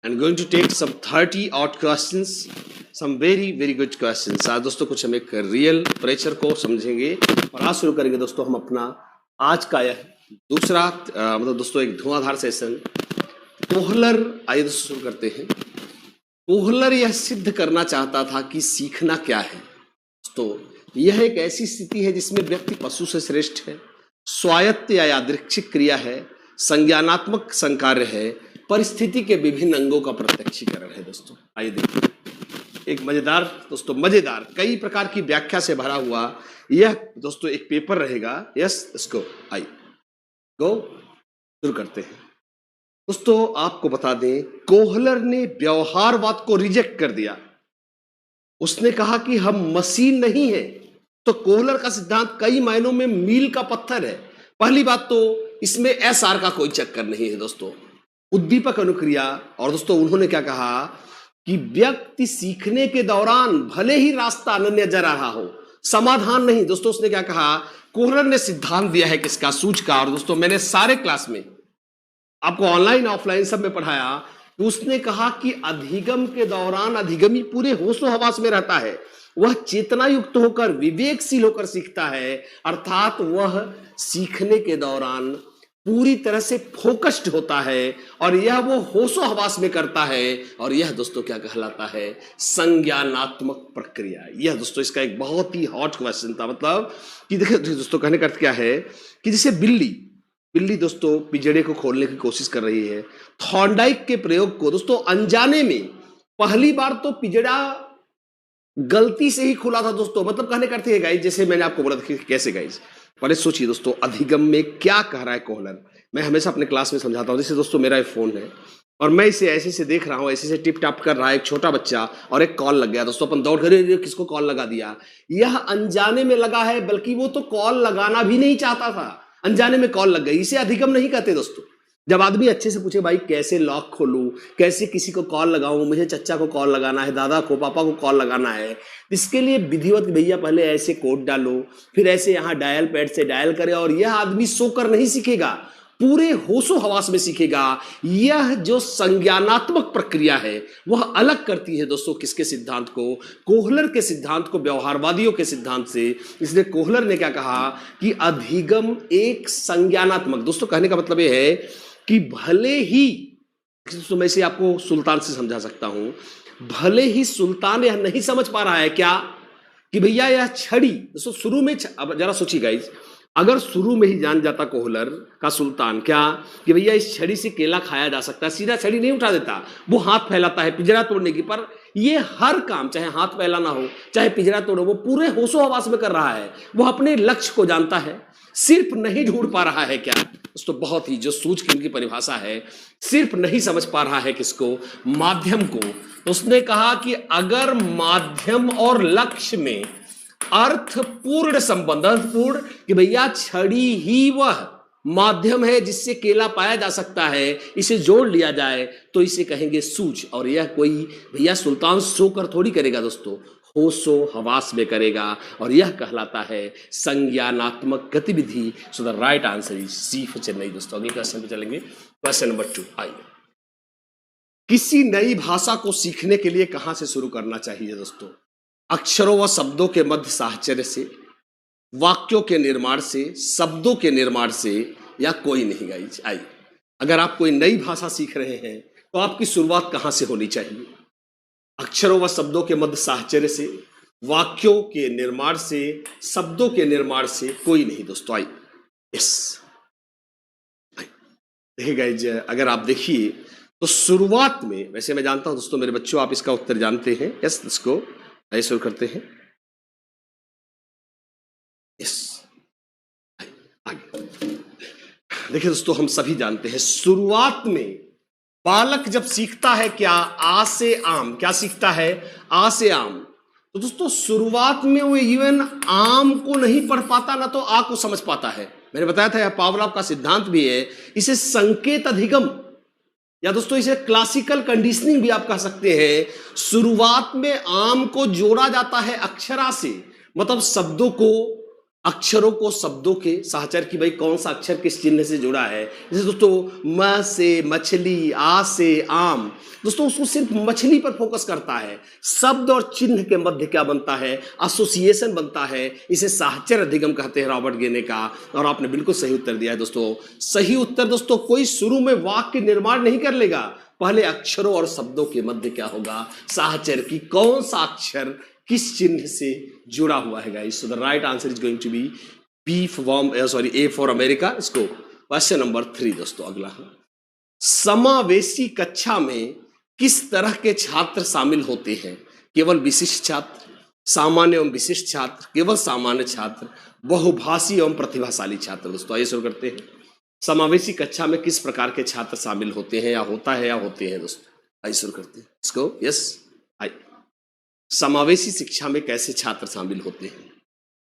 and going to take some 30 odd questions, some very good questions। आज दोस्तों कुछ हम एक रियल प्रेशर को समझेंगे और आज शुरू करेंगे दोस्तों हम अपना आज का यह दूसरा मतलब दोस्तों एक धुआंधार सेशन कोहलर। आइए दोस्तों शुरू करते हैं। कोहलर यह सिद्ध करना चाहता था कि सीखना क्या है। तो यह एक ऐसी स्थिति है जिसमें व्यक्ति पशु से श्रेष्ठ है, स्वायत्त या यादृच्छिक क्रिया है, संज्ञानात्मक संकार्य है, परिस्थिति के विभिन्न अंगों का प्रत्यक्षीकरण है। दोस्तों आइए देखिए एक मजेदार दोस्तों मजेदार कई प्रकार की व्याख्या से भरा हुआ यह दोस्तों एक पेपर रहेगा। यस, इसको आइए गो शुरू करते हैं। दोस्तों आपको बता दें कोहलर ने व्यवहारवाद को रिजेक्ट कर दिया। उसने कहा कि हम मशीन नहीं है। तो कोहलर का सिद्धांत कई मायनों में मील का पत्थर है। पहली बात तो इसमें एसआर का कोई चक्कर नहीं है दोस्तों, उद्दीपक अनुक्रिया। और दोस्तों उन्होंने क्या कहा कि व्यक्ति सीखने के दौरान भले ही रास्ता अनन्य नजर आ रहा हो, समाधान नहीं। दोस्तों उसने क्या कहा, कोहलर ने सिद्धांत दिया है किसका, सूझ का। और दोस्तों मैंने सारे क्लास में आपको ऑनलाइन ऑफलाइन सब में पढ़ाया। तो उसने कहा कि अधिगम के दौरान अधिगमी पूरे होशो हवास में रहता है, वह चेतना युक्त होकर विवेकशील होकर सीखता है, अर्थात वह सीखने के दौरान पूरी तरह से फोकस्ड होता है और यह वो होशो हवास में करता है। और यह दोस्तों क्या कहलाता है, संज्ञानात्मक प्रक्रिया। यह दोस्तों इसका एक बहुत ही हॉट क्वेश्चन था। मतलब कि देखिए दोस्तों कहने का अर्थ क्या है कि जैसे बिल्ली दोस्तों पिंजड़े को खोलने की कोशिश कर रही है। थॉर्नडाइक के प्रयोग को दोस्तों अनजाने में पहली बार तो पिंजड़ा गलती से ही खुला था दोस्तों। मतलब कहने का अर्थ है गाइस, जैसे मैंने आपको बोला था कैसे गाइस, पहले सोचिए दोस्तों अधिगम में क्या कह रहा है कोहलर। मैं हमेशा अपने क्लास में समझाता हूं। जैसे दोस्तों मेरा फोन है और मैं इसे ऐसे से देख रहा हूं, ऐसे से टिप टाप कर रहा है एक छोटा बच्चा और एक कॉल लग गया दोस्तों। अपन दौड़ कर किसको कॉल लगा दिया, यह अनजाने में लगा है, बल्कि वो तो कॉल लगाना भी नहीं चाहता था, अनजाने में कॉल लग गई। इसे अधिगम नहीं कहते दोस्तों। जब आदमी अच्छे से पूछे भाई कैसे लॉक खोलूं, कैसे किसी को कॉल लगाऊं, मुझे चचा को कॉल लगाना है, दादा को, पापा को कॉल लगाना है, इसके लिए विधिवत भैया पहले ऐसे कोड डालो, फिर ऐसे यहां डायल पैड से डायल करे। और यह आदमी सोकर नहीं सीखेगा, पूरे होशो हवास में सीखेगा। यह जो संज्ञानात्मक प्रक्रिया है वह अलग करती है दोस्तों किसके सिद्धांत को, कोहलर के सिद्धांत को व्यवहारवादियों के सिद्धांत से। इसलिए कोहलर ने क्या कहा कि अधिगम एक संज्ञानात्मक, दोस्तों कहने का मतलब यह है कि भले ही तो मैं इसे आपको सुल्तान से समझा सकता हूं, भले ही सुल्तान यह नहीं समझ पा रहा है क्या कि भैया यह छड़ी, दोस्तों शुरू में अब जरा सोचिए गाइस, अगर शुरू में ही जान जाता कोहलर का सुल्तान क्या कि भैया इस छड़ी से केला खाया जा सकता है, सीधा छड़ी नहीं उठा देता, वो हाथ फैलाता है पिंजरा तोड़ने की। पर ये हर काम, चाहे हाथ फैलाना हो चाहे पिंजरा तोड़ो, वो पूरे होशो हवास में कर रहा है। वो अपने लक्ष्य को जानता है, सिर्फ नहीं ढूंढ पा रहा है क्या, तो बहुत ही जो सूझ की उनकी परिभाषा है, सिर्फ नहीं समझ पा रहा है किसको, माध्यम को। उसने कहा कि अगर माध्यम और लक्ष्य में अर्थपूर्ण संबंध, अर्थपूर्ण कि भैया छड़ी ही वह माध्यम है जिससे केला पाया जा सकता है, इसे जोड़ लिया जाए तो इसे कहेंगे सूझ। और यह कोई भैया सुल्तान सोकर थोड़ी करेगा दोस्तों, होशो हवास में करेगा। और यह कहलाता है संज्ञानात्मक गतिविधि। So the right answer is C for Chennai. दोस्तों अगले क्वेश्चन पे चलेंगे, क्वेश्चन नंबर 2। आइए, किसी नई भाषा को सीखने के लिए कहां से शुरू करना चाहिए दोस्तों, अक्षरों व शब्दों के मध्य साहचर्य से, वाक्यों के निर्माण से, शब्दों के निर्माण से, या कोई नहीं गाइज। आइए, अगर आप कोई नई भाषा सीख रहे हैं तो आपकी शुरुआत कहां से होनी चाहिए, अक्षरों व शब्दों के मध्य साहचर्य से, वाक्यों के निर्माण से, शब्दों के निर्माण से, कोई नहीं दोस्तों। आइए, यस देखिए गाइज, अगर आप देखिए तो शुरुआत में, वैसे मैं जानता हूं दोस्तों मेरे बच्चों आप इसका उत्तर जानते हैं। यस, इसको आइए शुरू करते हैं। यस, आगे देखिए दोस्तों, हम सभी जानते हैं शुरुआत में बालक जब सीखता है क्या, आ से आम, क्या सीखता है, आ से आम। तो दोस्तों शुरुआत में वो इवन आम को नहीं पढ़ पाता, ना तो आ को समझ पाता है। मैंने बताया था यह पावलोव का सिद्धांत भी है। इसे संकेत अधिगम या दोस्तों इसे क्लासिकल कंडीशनिंग भी आप कह सकते हैं। शुरुआत में आम को जोड़ा जाता है अक्षरा से, मतलब शब्दों को अक्षरों को शब्दों के साहचर की भाई कौन सा अक्षर किस चिन्ह से जुड़ा है। जैसे दोस्तों म से मछली, आ से आम, दोस्तों उसको सिर्फ मछली पर फोकस करता है। शब्द और चिन्ह के मध्य क्या बनता है, एसोसिएशन बनता है। इसे साहचर अधिगम कहते हैं रॉबर्ट गेने का। और आपने बिल्कुल सही उत्तर दिया है दोस्तों। सही उत्तर दोस्तों, कोई शुरू में वाक्य निर्माण नहीं कर लेगा, पहले अक्षरों और शब्दों के मध्य क्या होगा, साहचर की कौन सा अक्षर किस चिन्ह से जुड़ा हुआ है guys. So the right answer is going to be B for A for America. इसको क्वेश्चन नंबर 3 दोस्तों अगला, समावेशी कक्षा में किस तरह के छात्र शामिल होते हैं, केवल विशिष्ट छात्र, सामान्य एवं विशिष्ट छात्र, केवल सामान्य छात्र, बहुभाषी एवं प्रतिभाशाली छात्र। दोस्तों आइए शुरू करते हैं। समावेशी कक्षा में किस प्रकार के छात्र शामिल होते हैं, या होता है या होते हैं दोस्तों। आइए शुरू करते हैं इसको। यस, आइए, समावेशी शिक्षा में कैसे छात्र शामिल होते हैं।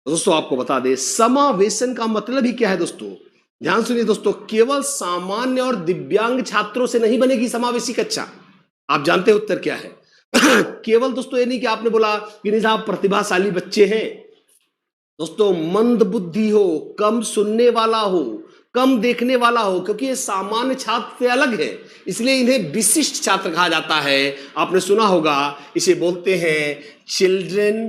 दोस्तों आपको बता दें, समावेशन का मतलब ही क्या है दोस्तों, ध्यान सुनिए दोस्तों। केवल सामान्य और दिव्यांग छात्रों से नहीं बनेगी समावेशी कक्षा। आप जानते हैं उत्तर क्या है। केवल दोस्तों ये नहीं कि आपने बोला कि नहीं साहब प्रतिभाशाली बच्चे हैं, दोस्तों मंद बुद्धि हो, कम सुनने वाला हो, कम देखने वाला हो, क्योंकि ये सामान्य छात्र से अलग है, इसलिए इन्हें विशिष्ट छात्र कहा जाता है। आपने सुना होगा, इसे बोलते हैं children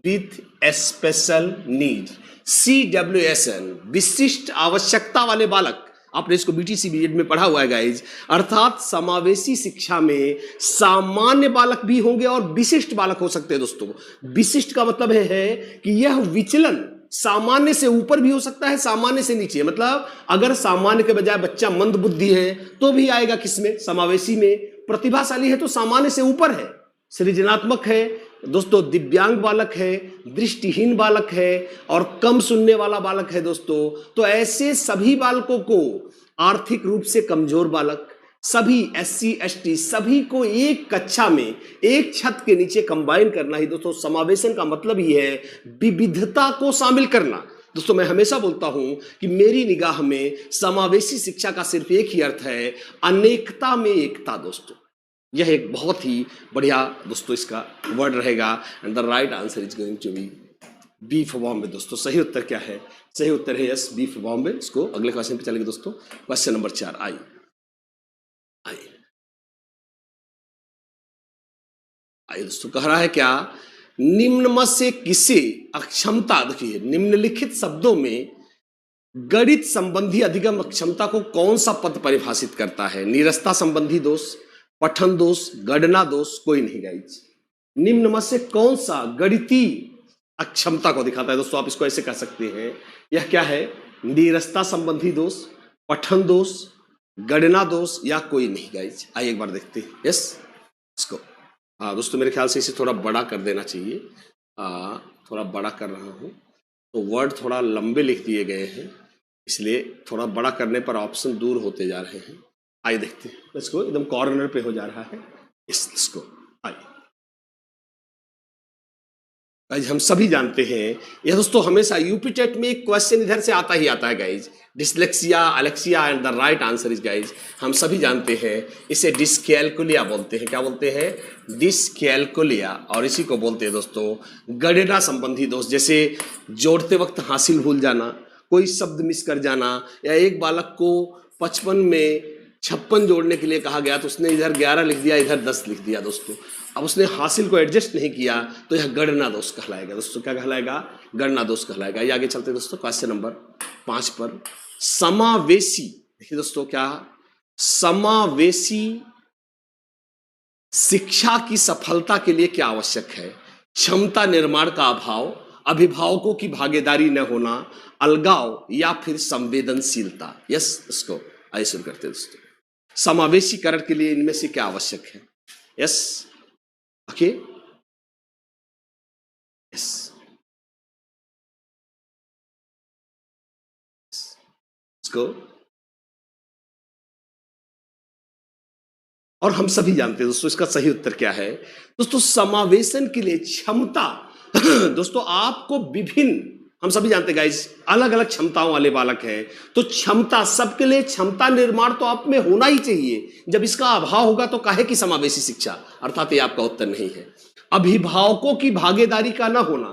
with special need, CWSN, विशिष्ट आवश्यकता वाले बालक। आपने इसको BTC बीएड में पढ़ा हुआ है गाइज। अर्थात समावेशी शिक्षा में सामान्य बालक भी होंगे और विशिष्ट बालक हो सकते हैं दोस्तों। विशिष्ट का मतलब है कि यह विचलन सामान्य से ऊपर भी हो सकता है, सामान्य से नीचे। मतलब अगर सामान्य के बजाय बच्चा मंद बुद्धि है तो भी आएगा किसमें, समावेशी में। प्रतिभाशाली है तो सामान्य से ऊपर है, सृजनात्मक है दोस्तों, दिव्यांग बालक है, दृष्टिहीन बालक है और कम सुनने वाला बालक है दोस्तों। तो ऐसे सभी बालकों को, आर्थिक रूप से कमजोर बालक, सभी SC ST, सभी को एक कक्षा में एक छत के नीचे कंबाइन करना ही दोस्तों समावेशन का मतलब ही है, विविधता को शामिल करना। दोस्तों मैं हमेशा बोलता हूं कि मेरी निगाह में समावेशी शिक्षा का सिर्फ एक ही अर्थ है, अनेकता में एकता दोस्तों। यह एक बहुत ही बढ़िया दोस्तों इसका वर्ड रहेगा। And the right answer is going to be B for Bombay. दोस्तों सही उत्तर क्या है, सही उत्तर है यस, बी फॉर बॉम्बे। इसको अगले क्वेश्चन पे चलेंगे दोस्तों। क्वेश्चन नंबर 4 आइए, दोस्तों कह रहा है क्या, निम्न में से किसे अक्षमता, देखिए निम्नलिखित शब्दों में गणित संबंधी अधिगम अक्षमता को कौन सा पद परिभाषित करता है। नीरसता संबंधी दोष, पठन दोष, गणना दोष, कोई नहीं गाइज। निम्न में से कौन सा गणितीय अक्षमता को दिखाता है दोस्तों। आप इसको ऐसे कह सकते हैं, यह क्या है, नीरसता संबंधी दोष, पठन दोष, गणना दोष, या कोई नहीं गाइज। आइए एक बार देखते हैं। यस, इसको हाँ दोस्तों मेरे ख्याल से इसे थोड़ा बड़ा कर देना चाहिए। थोड़ा बड़ा कर रहा हूँ तो वर्ड थोड़ा लंबे लिख दिए गए हैं, इसलिए थोड़ा बड़ा करने पर ऑप्शन दूर होते जा रहे हैं। आइए देखते हैं, इसको एकदम कॉर्नर पे हो जा रहा है इसको। आइए गाइज, हम सभी जानते हैं यह दोस्तों, हमेशा यूपी टेट में एक क्वेश्चन इधर से आता ही आता है guys, dyslexia, Alexia. And the right answer is guys, हम सभी जानते हैं इसे डिस्कैलकुलिया बोलते हैं। क्या बोलते हैं, डिस्कैलकुलिया। और इसी को बोलते हैं दोस्तों गणना संबंधी दोष, जैसे जोड़ते वक्त हासिल भूल जाना, कोई शब्द मिस कर जाना, या एक बालक को 55 में 56 जोड़ने के लिए कहा गया तो उसने इधर 11 लिख दिया, इधर 10 लिख दिया दोस्तों। अब उसने हासिल को एडजस्ट नहीं किया तो यह गणना दोष कहलाएगा दोस्तों। क्या कहलाएगा, गणना दोष कहलाएगा। ये आगे चलते दोस्तों क्वेश्चन नंबर 5 पर। समावेशी, देखिए दोस्तों क्या, समावेशी शिक्षा की सफलता के लिए क्या आवश्यक है। क्षमता निर्माण का अभाव, अभिभावकों की भागीदारी न होना, अलगाव, या फिर संवेदनशीलता। यस, इसको आइए शुरू करते हैं दोस्तों। समावेशीकरण के लिए इनमें से क्या आवश्यक है। यस, ओके, यस, इसको। और हम सभी जानते हैं दोस्तों इसका सही उत्तर क्या है। दोस्तों समावेशन के लिए क्षमता दोस्तों आपको विभिन्न, हम सभी जानते हैं गाइस, अलग अलग क्षमताओं वाले बालक हैं, तो क्षमता सबके लिए क्षमता निर्माण तो आप में होना ही चाहिए। जब इसका अभाव होगा तो काहे की समावेशी शिक्षा, अर्थात ये आपका उत्तर नहीं है। अभिभावकों की भागीदारी का ना होना,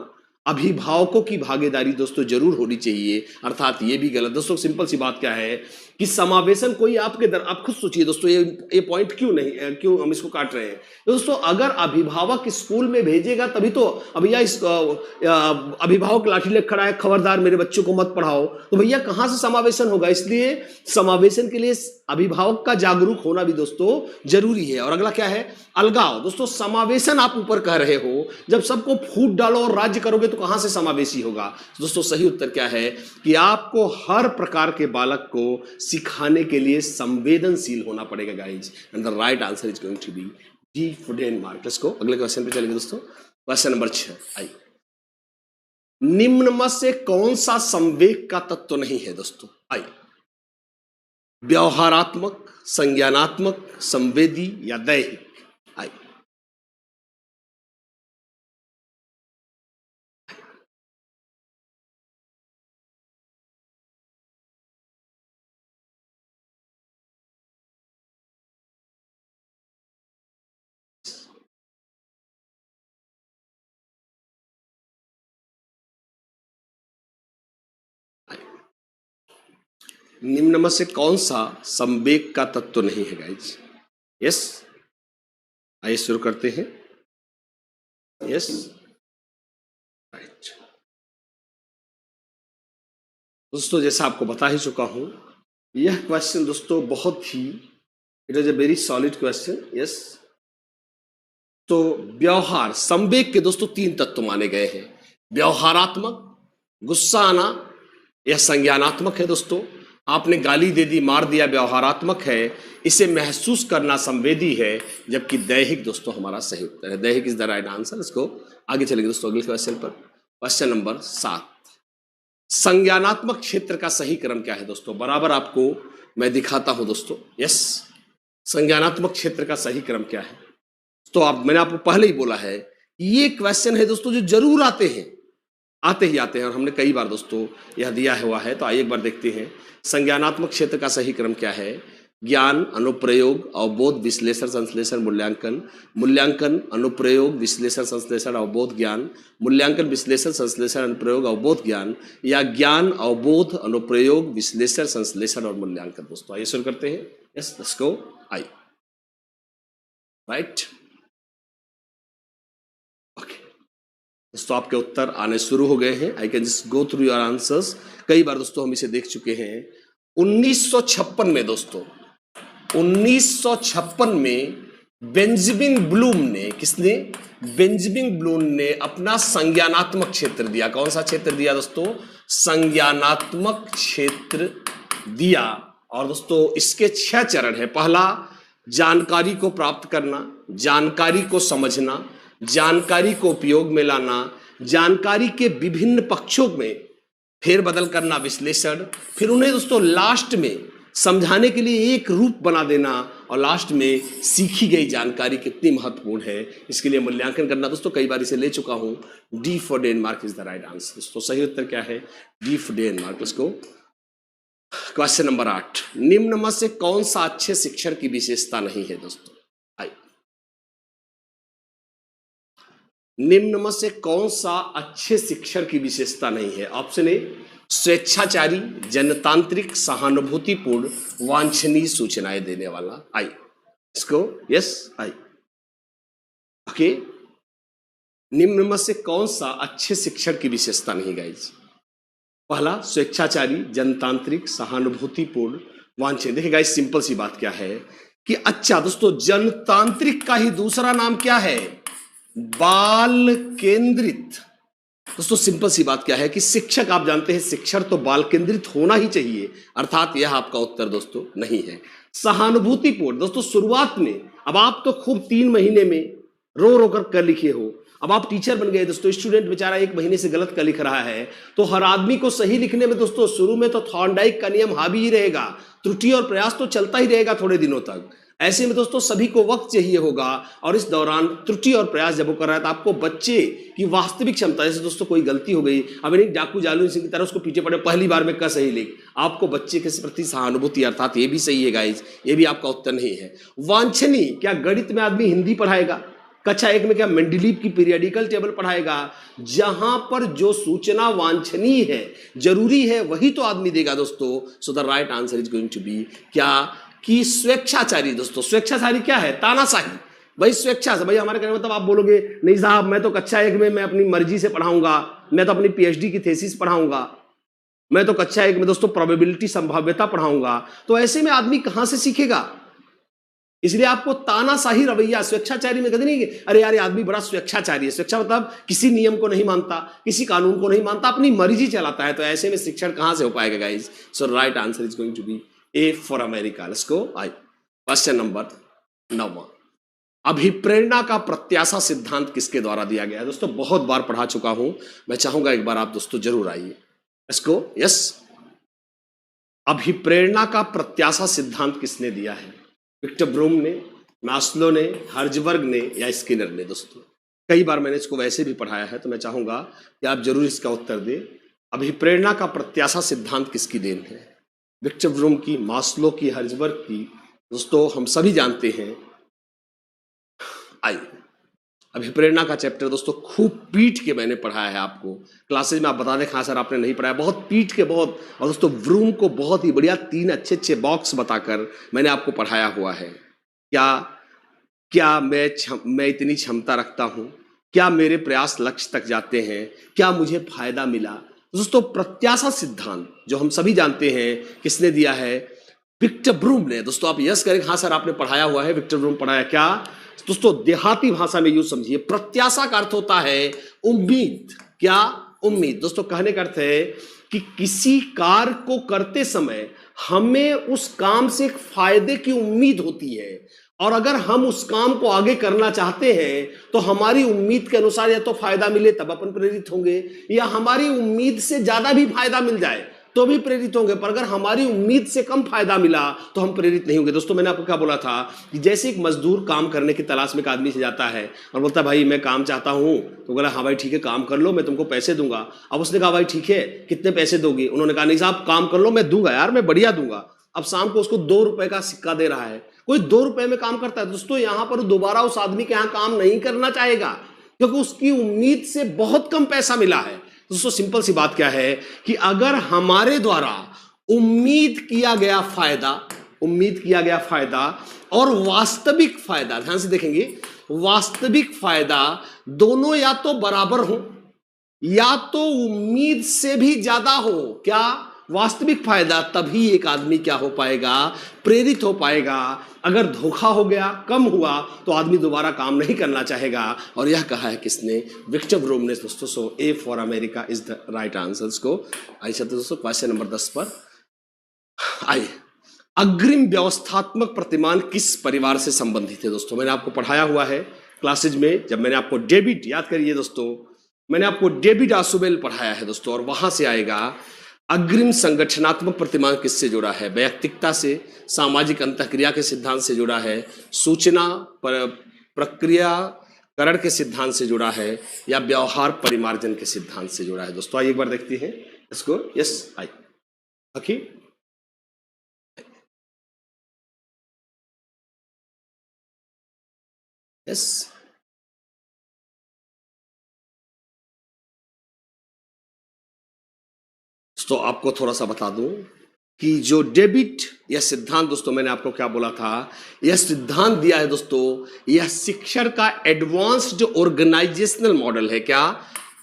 अभिभावकों की भागीदारी दोस्तों जरूर होनी चाहिए, अर्थात ये भी गलत। दोस्तों सिंपल सी बात क्या है कि समावेशन कोई आपके आप खुद सोचिए दोस्तों, ये पॉइंट क्यों नहीं, क्यों हम इसको काट रहे हैं दोस्तों। अगर अभिभावक स्कूल में भेजेगा तभी तो, अब भैया इस अभिभावक लाठी लेकर खड़ा है, खबरदार मेरे बच्चों को मत पढ़ाओ, तो भैया कहां से समावेशन होगा। इसलिए समावेशन के लिए अभिभावक का जागरूक होना भी दोस्तों जरूरी है। और अगला क्या है, अलगाव। दोस्तों समावेशन आप ऊपर कह रहे हो, जब सबको फूट डालो और राज्य करोगे तो कहां से समावेशी होगा। दोस्तों सही उत्तर क्या है कि आपको हर प्रकार के बालक को सिखाने के लिए संवेदनशील होना पड़ेगा guys, and the right answer is going to be D for Denmark. Let's go अगले क्वेश्चन पे चलेंगे दोस्तों। क्वेश्चन नंबर 6, आइए। निम्न में से कौन सा संवेग का तत्व नहीं है दोस्तों, आइए। व्यवहारात्मक, संज्ञानात्मक, संवेदी या दैहिक, आइए। निम्न में से कौन सा संवेग का तत्व नहीं है गाइज। यस, आइए शुरू करते हैं। Yes, right. दोस्तों जैसा आपको बता ही चुका हूं, यह क्वेश्चन दोस्तों बहुत ही, it is a very solid question. Yes, तो व्यवहार संवेग के दोस्तों 3 तत्व माने गए हैं। व्यवहारात्मक, गुस्सा आना, यह संज्ञानात्मक है दोस्तों। आपने गाली दे दी, मार दिया, व्यवहारात्मक है। इसे महसूस करना संवेदी है, जबकि दैहिक दोस्तों हमारा सही उत्तर है। दैहिक इज द राइट आंसर। इसको आगे चलेंगे दोस्तों अगले क्वेश्चन पर। क्वेश्चन नंबर 7, संज्ञानात्मक क्षेत्र का सही क्रम क्या है दोस्तों। बराबर आपको मैं दिखाता हूं दोस्तों। यस, संज्ञानात्मक क्षेत्र का सही क्रम क्या है। तो मैंने आपको पहले ही बोला है, ये क्वेश्चन है दोस्तों जो जरूर आते हैं, आते ही आते हैं, और हमने कई बार दोस्तों यह दिया हुआ है। तो आइए एक बार देखते हैं, संज्ञानात्मक क्षेत्र का सही क्रम क्या है। ज्ञान, अनुप्रयोग, अवबोध, विश्लेषण, संश्लेषण, मूल्यांकन। मूल्यांकन, अनुप्रयोग, विश्लेषण, संश्लेषण, अवबोध, ज्ञान। मूल्यांकन, विश्लेषण, संश्लेषण, अनुप्रयोग, अवबोध, ज्ञान। या ज्ञान, अवबोध, अनुप्रयोग, विश्लेषण, संश्लेषण और मूल्यांकन। दोस्तों आइए शुरू करते हैं। यस, लेट्स गो, आइए। राइट, ओके दोस्तों, आपके उत्तर आने शुरू हो गए हैं। I can just go through your answers. कई बार दोस्तों हम इसे देख चुके हैं। 1956 में दोस्तों, 1956 में बेंजामिन ब्लूम ने, किसने, बेंजामिन ब्लूम ने अपना संज्ञानात्मक क्षेत्र दिया। कौन सा क्षेत्र दिया दोस्तों, संज्ञानात्मक क्षेत्र दिया। और दोस्तों इसके 6 चरण है। पहला, जानकारी को प्राप्त करना, जानकारी को समझना, जानकारी को उपयोग में लाना, जानकारी के विभिन्न पक्षों में फेरबदल करना, विश्लेषण, फिर उन्हें दोस्तों लास्ट में समझाने के लिए एक रूप बना देना, और लास्ट में सीखी गई जानकारी कितनी महत्वपूर्ण है इसके लिए मूल्यांकन करना। दोस्तों कई बार इसे ले चुका हूं। D for Denmark is the right answer. दोस्तों सही उत्तर क्या है, डी फॉर डेनमार्क। उसको क्वेश्चन नंबर 8, निम्न में से कौन सा अच्छे शिक्षण की विशेषता नहीं है दोस्तों। निम्न में से कौन सा अच्छे शिक्षण की विशेषता नहीं है। ऑप्शन ए, स्वेच्छाचारी, जनतांत्रिक, सहानुभूतिपूर्ण, वांछनीय सूचनाएं देने वाला। आई इसको, यस, आई ओके। निम्न में से कौन सा अच्छे शिक्षण की विशेषता नहीं गाइज। पहला, स्वेच्छाचारी, जनतांत्रिक, सहानुभूतिपूर्ण, वांछनीय। देखिए गाइज सिंपल सी बात क्या है कि अच्छा दोस्तों, जनतांत्रिक का ही दूसरा नाम क्या है, बाल केंद्रित। दोस्तों सिंपल सी बात क्या है कि शिक्षक, आप जानते हैं शिक्षण तो बाल केंद्रित होना ही चाहिए, अर्थात यह आपका उत्तर दोस्तों नहीं है। सहानुभूतिपूर्ण, दोस्तों शुरुआत में, अब आप तो खूब 3 महीने में रो रो कर लिखे हो, अब आप टीचर बन गए दोस्तों, स्टूडेंट बेचारा 1 महीने से गलत कर लिख रहा है, तो हर आदमी को सही लिखने में दोस्तों शुरू में तो थॉर्नडाइक का नियम हावी ही रहेगा, त्रुटि और प्रयास तो चलता ही रहेगा थोड़े दिनों तक। ऐसे में दोस्तों सभी को वक्त चाहिए होगा, और इस दौरान त्रुटि और प्रयास जब वो कर रहा है तो आपको बच्चे की वास्तविक क्षमता, जैसे दोस्तों कोई गलती हो गई, अब नहीं डाकू जालू की तरह उसको पीछे पड़े पहली बार में कर सही लिख, आपको बच्चे के प्रति सहानुभूति, अर्थात ये भी सही है गाइज, ये भी आपका उत्तर नहीं है। वांछनीय, क्या गणित में आदमी हिंदी पढ़ाएगा, कक्षा 1 में क्या मेंडलीव की पीरियडिकल टेबल पढ़ाएगा। जहां पर जो सूचना वांछनीय है, जरूरी है, वही तो आदमी देगा दोस्तों। So the right answer is going to be क्या कि स्वेच्छाचारी। दोस्तों स्वेच्छाचारी क्या है? तानाशाही। भाई स्वेच्छा से, भाई हमारे कहने मतलब आप बोलोगे नहीं साहब मैं तो कक्षा 1 में मैं अपनी मर्जी से पढ़ाऊंगा, मैं तो अपनी पीएचडी की थीसिस पढ़ाऊंगा, मैं तो कक्षा 1 में दोस्तों प्रोबेबिलिटी संभाव्यता पढ़ाऊंगा, तो ऐसे में आदमी कहां से सीखेगा? इसलिए आपको तानाशाही रवैया, स्वेच्छाचारी में कहते नहीं कि अरे यार ये आदमी बड़ा स्वेच्छाचारी है। स्वेच्छा मतलब किसी नियम को नहीं मानता, किसी कानून को नहीं मानता, अपनी मर्जी चलाता है। तो ऐसे में शिक्षण कहां से हो पाएगा guys? So right answer is going to be A for America. Let's go. आई क्वेश्चन नंबर 9। अभिप्रेरणा का प्रत्याशा सिद्धांत किसके द्वारा दिया गया है? दोस्तों बहुत बार पढ़ा चुका हूं, मैं चाहूंगा एक बार आप दोस्तों जरूर आइए। Let's go. यस, अभिप्रेरणा का प्रत्याशा सिद्धांत किसने दिया है? विक्टर ब्रूम ने, मास्लो ने, हर्जबर्ग ने या स्किनर ने? दोस्तों कई बार मैंने इसको वैसे भी पढ़ाया है, तो मैं चाहूंगा कि आप जरूर इसका उत्तर दें। अभिप्रेरणा का प्रत्याशा सिद्धांत किसकी देन है? विक्टर ब्रूम की, मास्लो की, हर्जबर्ग की? दोस्तों हम सभी जानते हैं। आइए, अभिप्रेरणा का चैप्टर दोस्तों खूब पीट के मैंने पढ़ाया है आपको क्लासेज में। आप बता दें हाँ सर आपने नहीं पढ़ाया, बहुत पीट के, बहुत। और दोस्तों ब्रूम को बहुत ही बढ़िया 3 अच्छे बॉक्स बताकर मैंने आपको पढ़ाया हुआ है। क्या मैं इतनी क्षमता रखता हूं? क्या मेरे प्रयास लक्ष्य तक जाते हैं? क्या मुझे फायदा मिला? दोस्तों प्रत्याशा सिद्धांत जो हम सभी जानते हैं किसने दिया है? विक्टर ब्रूम ने। दोस्तों आप यस करें हाँ सर आपने पढ़ाया हुआ है, विक्टर ब्रूम पढ़ाया। क्या दोस्तों देहाती भाषा में यूज समझिए, प्रत्याशा का अर्थ होता है उम्मीद। क्या? उम्मीद। दोस्तों कहने का अर्थ है कि किसी कार्य को करते समय हमें उस काम से एक फायदे की उम्मीद होती है, और अगर हम उस काम को आगे करना चाहते हैं तो हमारी उम्मीद के अनुसार या तो फायदा मिले तब अपन प्रेरित होंगे, या हमारी उम्मीद से ज्यादा भी फायदा मिल जाए तो भी प्रेरित होंगे। पर अगर हमारी उम्मीद से कम फायदा मिला तो हम प्रेरित नहीं होंगे। दोस्तों मैंने आपको क्या बोला था कि जैसे एक मजदूर काम करने की तलाश में एक आदमी से जाता है और बोलता है भाई मैं काम चाहता हूं, तो बोला हाँ भाई ठीक है काम कर लो, मैं तुमको पैसे दूंगा। अब उसने कहा भाई ठीक है कितने पैसे दोगे? उन्होंने कहा नहीं साहब काम कर लो, मैं दूंगा यार, मैं बढ़िया दूंगा। अब शाम को उसको 2 रुपए का सिक्का दे रहा है, कोई 2 रुपए में काम करता है। दोस्तों यहां पर दोबारा उस आदमी के यहां काम नहीं करना चाहेगा, क्योंकि उसकी उम्मीद से बहुत कम पैसा मिला है। दोस्तों सिंपल सी बात क्या है कि अगर हमारे द्वारा उम्मीद किया गया फायदा और वास्तविक फायदा, ध्यान से देखेंगे, वास्तविक फायदा दोनों या तो बराबर हो या तो उम्मीद से भी ज्यादा हो। क्या? वास्तविक फायदा, तभी एक आदमी क्या हो पाएगा? प्रेरित हो पाएगा। अगर धोखा हो गया, कम हुआ, तो आदमी दोबारा काम नहीं करना चाहेगा। और यह कहा है किसने? विक्टर ब्रूम ने। दोस्तों so A for America is the right answer को। आइए चलते दोस्तों क्वेश्चन नंबर 10 पर। आइए, अग्रिम व्यवस्थात्मक प्रतिमान किस परिवार से संबंधित है? दोस्तों मैंने आपको पढ़ाया हुआ है क्लासेज में, जब मैंने आपको डेविड, याद करिए दोस्तों, मैंने आपको डेविड आसुबेल पढ़ाया है दोस्तों, और वहां से आएगा अग्रिम संगठनात्मक प्रतिमान किससे जुड़ा है? वैयक्तिकता से, सामाजिक अंतःक्रिया के सिद्धांत से जुड़ा है, सूचना प्रक्रियाकरण के सिद्धांत से जुड़ा है, या व्यवहार परिमार्जन के सिद्धांत से जुड़ा है? दोस्तों आइए एक बार देखते हैं इसको। Yes I okay. यस तो आपको थोड़ा सा बता दूं कि जो डेविड, यह सिद्धांत दोस्तों मैंने आपको क्या बोला था, यह सिद्धांत दिया है दोस्तों, यह शिक्षण का एडवांस्ड ऑर्गेनाइजेशनल मॉडल है। क्या?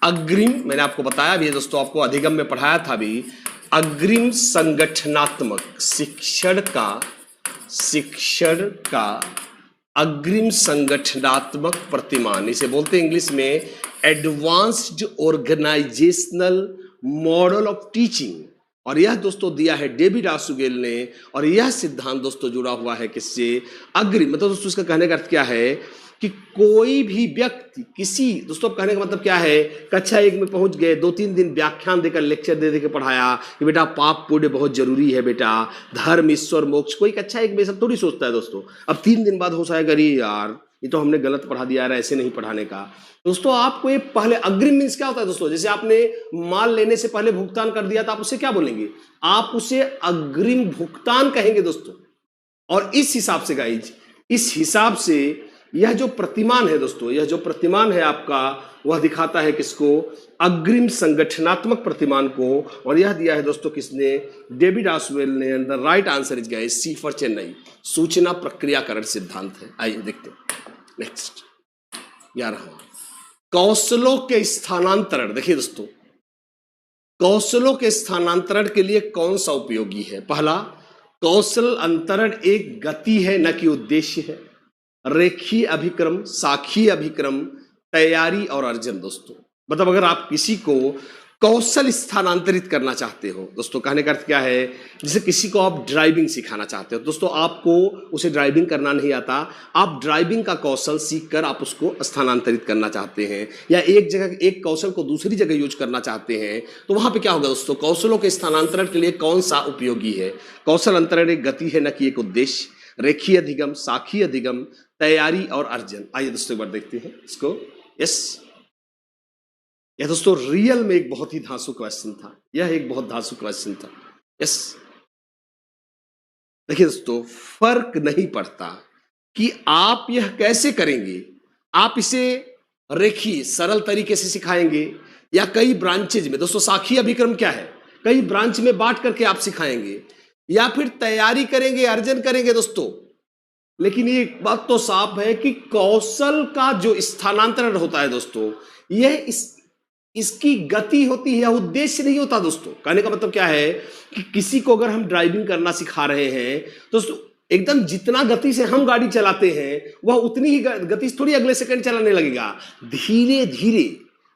अग्रिम, मैंने आपको बताया भी है दोस्तों, आपको अधिगम में पढ़ाया था भी, अग्रिम संगठनात्मक शिक्षण का अग्रिम संगठनात्मक प्रतिमान, इसे बोलते हैं इंग्लिश में advanced organizational model of teaching. और यह दोस्तों दिया है डेविड आसुगेल ने, और यह सिद्धांत दोस्तों जुड़ा हुआ है किससे? अग्रिम। मतलब दोस्तों इसका कहने का अर्थ क्या है कि कोई भी व्यक्ति किसी, दोस्तों कहने का मतलब क्या है, कक्षा 1 में पहुंच गए, 2-3 दिन व्याख्यान देकर, लेक्चर दे के पढ़ाया कि बेटा पाप पुण्य बहुत जरूरी है, बेटा धर्म ईश्वर मोक्ष, कोई कक्षा 1 में सब थोड़ी सोचता है दोस्तों। अब 3 दिन बाद हो जाएगा अरे यार ये तो हमने गलत पढ़ा दिया, ऐसे नहीं पढ़ाने का। दोस्तों आपको ये पहले, अग्रिम मीन्स क्या होता है दोस्तों? जैसे आपने माल लेने से पहले भुगतान कर दिया, तो आप उसे क्या बोलेंगे? आप उसे अग्रिम भुगतान कहेंगे दोस्तों। और इस हिसाब से गाइज, इस हिसाब से यह जो प्रतिमान है दोस्तों, यह जो प्रतिमान है आपका, वह दिखाता है किसको? अग्रिम संगठनात्मक प्रतिमान को। और यह दिया है दोस्तों किसने? डेविड ऑस्वेल ने। The right answer is guys C for Chennai, सूचना प्रक्रियाकरण सिद्धांत है। आइए देखते हैं नेक्स्ट 11वां, कौशलों के स्थानांतरण। देखिए दोस्तों, कौशलों के स्थानांतरण के लिए कौन सा उपयोगी है? पहला, कौशल अंतरण एक गति है न कि उद्देश्य है। रेखीय अभिक्रम, साखीय अभिक्रम, तैयारी और अर्जन। दोस्तों मतलब अगर आप किसी को कौशल स्थानांतरित करना चाहते हो, दोस्तों कहने का अर्थ क्या है? जैसे किसी को आप ड्राइविंग सिखाना चाहते हो, दोस्तों आपको उसे ड्राइविंग करना नहीं आता, आप ड्राइविंग का कौशल सीखकर आप उसको स्थानांतरित करना चाहते हैं, या एक जगह एक कौशल को दूसरी जगह यूज करना चाहते हैं, तो वहां पे क्या होगा दोस्तों? कौशलों के स्थानांतरण के लिए कौन सा उपयोगी है? कौशल अंतरण एक गति है न कि एक उद्देश्य। रेखीय अधिगम, साखीय अधिगम, तैयारी और अर्जन। आइए दोस्तों एक बार देखते हैं इसको। यस, यह दोस्तों रियल में एक बहुत ही धांसू क्वेश्चन था, यह एक बहुत धांसू क्वेश्चन था। यस, देखिए दोस्तों, फर्क नहीं पड़ता कि आप यह कैसे करेंगे। आप इसे रेखीय सरल तरीके से सिखाएंगे या कई ब्रांचेज में, दोस्तों साखी अभिक्रम क्या है? कई ब्रांच में बांट करके आप सिखाएंगे, या फिर तैयारी करेंगे, अर्जन करेंगे दोस्तों। लेकिन ये बात तो साफ है कि कौशल का जो स्थानांतरण होता है दोस्तों, यह इसकी गति होती है या उद्देश्य नहीं होता। दोस्तों कहने का मतलब क्या है कि किसी को अगर हम ड्राइविंग करना सिखा रहे हैं तो एकदम जितना गति से हम गाड़ी चलाते हैं वह उतनी ही गति से थोड़ी अगले सेकंड चलाने लगेगा। धीरे धीरे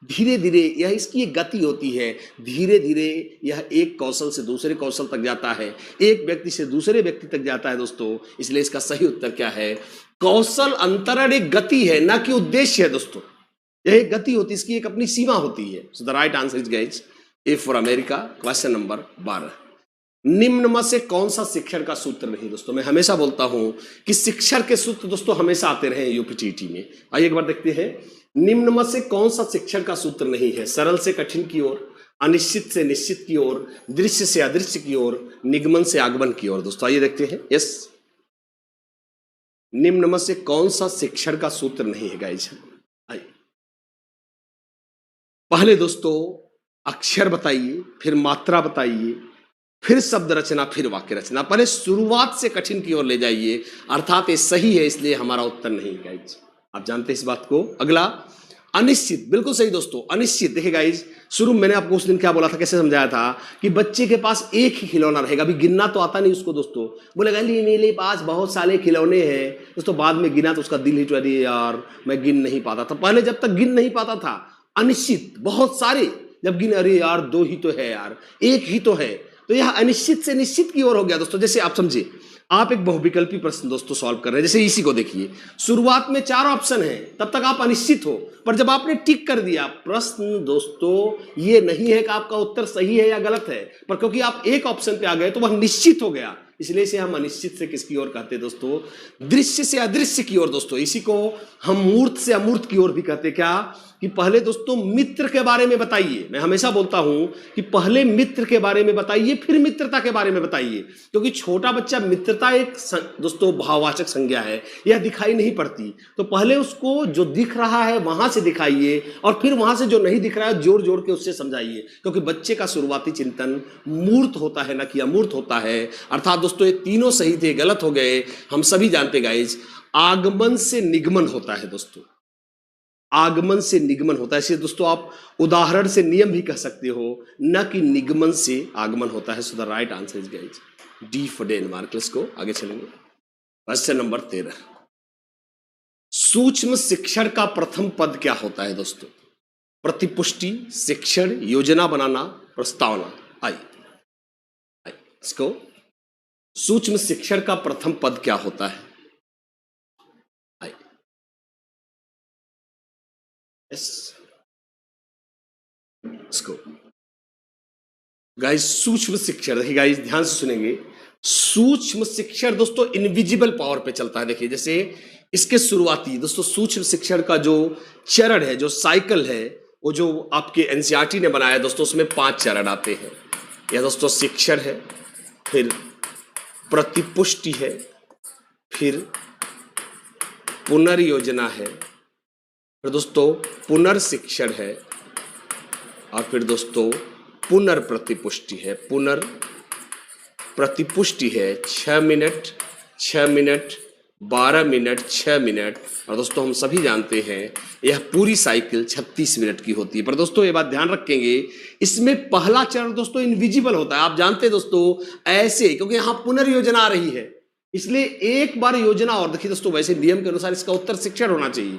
धीरे धीरे यह इसकी एक गति होती है। धीरे धीरे यह एक कौशल से दूसरे कौशल तक जाता है, एक व्यक्ति से दूसरे व्यक्ति तक जाता है दोस्तों। इसलिए इसका सही उत्तर क्या है? कौशल अंतरण एक गति है ना कि उद्देश्य है दोस्तों। यह एक गति होती है, इसकी एक अपनी सीमा होती है। सो the right answer is guys A for America. Question number 12, निम्न में से कौन सा शिक्षण का सूत्र नहीं? दोस्तों मैं हमेशा बोलता हूं कि शिक्षण के सूत्र दोस्तों हमेशा आते रहे यूपीटीटी में। आइए एक बार देखते हैं, निम्न में से कौन सा शिक्षण का सूत्र नहीं है? सरल से कठिन की ओर, अनिश्चित से निश्चित की ओर, दृश्य से अदृश्य की ओर, निगमन से आगमन की ओर। दोस्तों आइए देखते हैं। यस, निम्न में से कौन सा शिक्षण का सूत्र नहीं है गाइस? आइए पहले दोस्तों अक्षर बताइए, फिर मात्रा बताइए, फिर शब्द रचना, फिर वाक्य रचना। पहले शुरुआत से कठिन की ओर ले जाइए, अर्थात ये सही है, इसलिए हमारा उत्तर नहीं है गाइस। आप जानते हैं इस बात को। अगला अनिश्चित, बिल्कुल सही दोस्तों, अनिश्चित। देखिए गाइस, शुरू मैंने आपको उस दिन क्या बोला था, कैसे समझाया था कि बच्चे के पास एक ही खिलौना रहेगा। अभी गिनना तो आता नहीं उसको दोस्तों, बोलेगा मेरे पास बहुत सारे खिलौने हैं दोस्तों। बाद में गिना तो उसका दिल ही टूट, यार मैं गिन नहीं पाता था। पहले जब तक गिन नहीं पाता था, अनिश्चित बहुत सारे, जब गिन अरे यार 2 ही तो है यार, 1 ही तो है, तो यह अनिश्चित से निश्चित की ओर हो गया दोस्तों। जैसे आप समझे, आप एक बहुविकल्पी प्रश्न दोस्तों सॉल्व कर रहे हैं, जैसे इसी को देखिए, शुरुआत में 4 ऑप्शन है, तब तक आप अनिश्चित हो, पर जब आपने टिक कर दिया, प्रश्न दोस्तों ये नहीं है कि आपका उत्तर सही है या गलत है, पर क्योंकि आप एक ऑप्शन पे आ गए तो वह निश्चित हो गया। इसलिए इसे हम अनिश्चित से किसकी ओर कहते हैं दोस्तों? दृश्य से अदृश्य की ओर दोस्तों। इसी को हम मूर्त से अमूर्त की ओर भी कहते हैं। क्या कि पहले दोस्तों मित्र के बारे में बताइए। मैं हमेशा बोलता हूं कि पहले मित्र के बारे में बताइए, फिर मित्रता के बारे में बताइए, क्योंकि छोटा बच्चा, मित्रता एक दोस्तों भाववाचक संज्ञा है, यह दिखाई नहीं पड़ती। तो पहले उसको जो दिख रहा है वहां से दिखाइए, और फिर वहां से जो नहीं दिख रहा है जोड़ जोड़ के उससे समझाइए, क्योंकि बच्चे का शुरुआती चिंतन मूर्त होता है ना कि अमूर्त होता है। अर्थात दोस्तों ये तीनों सही थे, गलत हो गए, हम सभी जानते गाइज। आगमन से निगमन होता है दोस्तों, आगमन से निगमन होता है। इसलिए दोस्तों आप उदाहरण से नियम भी कह सकते हो, न कि निगमन से आगमन होता है। सो the right answer is guys D for Denmark. को आगे चलेंगे। क्वेश्चन नंबर 13, सूक्ष्म शिक्षण का प्रथम पद क्या होता है दोस्तों? प्रतिपुष्टि, शिक्षण, योजना बनाना, प्रस्तावना। आइए इसको, सूक्ष्म शिक्षण का प्रथम पद क्या होता है? इसको गाइस, सूक्ष्म शिक्षण, देखिए गाइस ध्यान से सुनेंगे। सूक्ष्म शिक्षण दोस्तों इनविजिबल पावर पे चलता है। देखिए जैसे इसके शुरुआती दोस्तों सूक्ष्म शिक्षण का जो चरण है, जो साइकिल है, वो जो आपके एनसीईआरटी ने बनाया दोस्तों, उसमें 5 चरण आते हैं। यह दोस्तों शिक्षण है, फिर प्रतिपुष्टि है, फिर पुनर्योजना है, फिर दोस्तों पुनर्शिक्षण है, और फिर दोस्तों पुनर्प्रतिपुष्टि है। पुनर्प्रतिपुष्टि है 6 मिनट, 6 मिनट, 12 मिनट, 6 मिनट, और दोस्तों हम सभी जानते हैं यह पूरी साइकिल 36 मिनट की होती है। पर दोस्तों ये बात ध्यान रखेंगे, इसमें पहला चरण दोस्तों इनविजिबल होता है। आप जानते हैं दोस्तों ऐसे, क्योंकि यहां पुनर्योजना आ रही है, इसलिए एक बार योजना, और देखिए दोस्तों वैसे नियम के अनुसार इसका उत्तर शिक्षण होना चाहिए,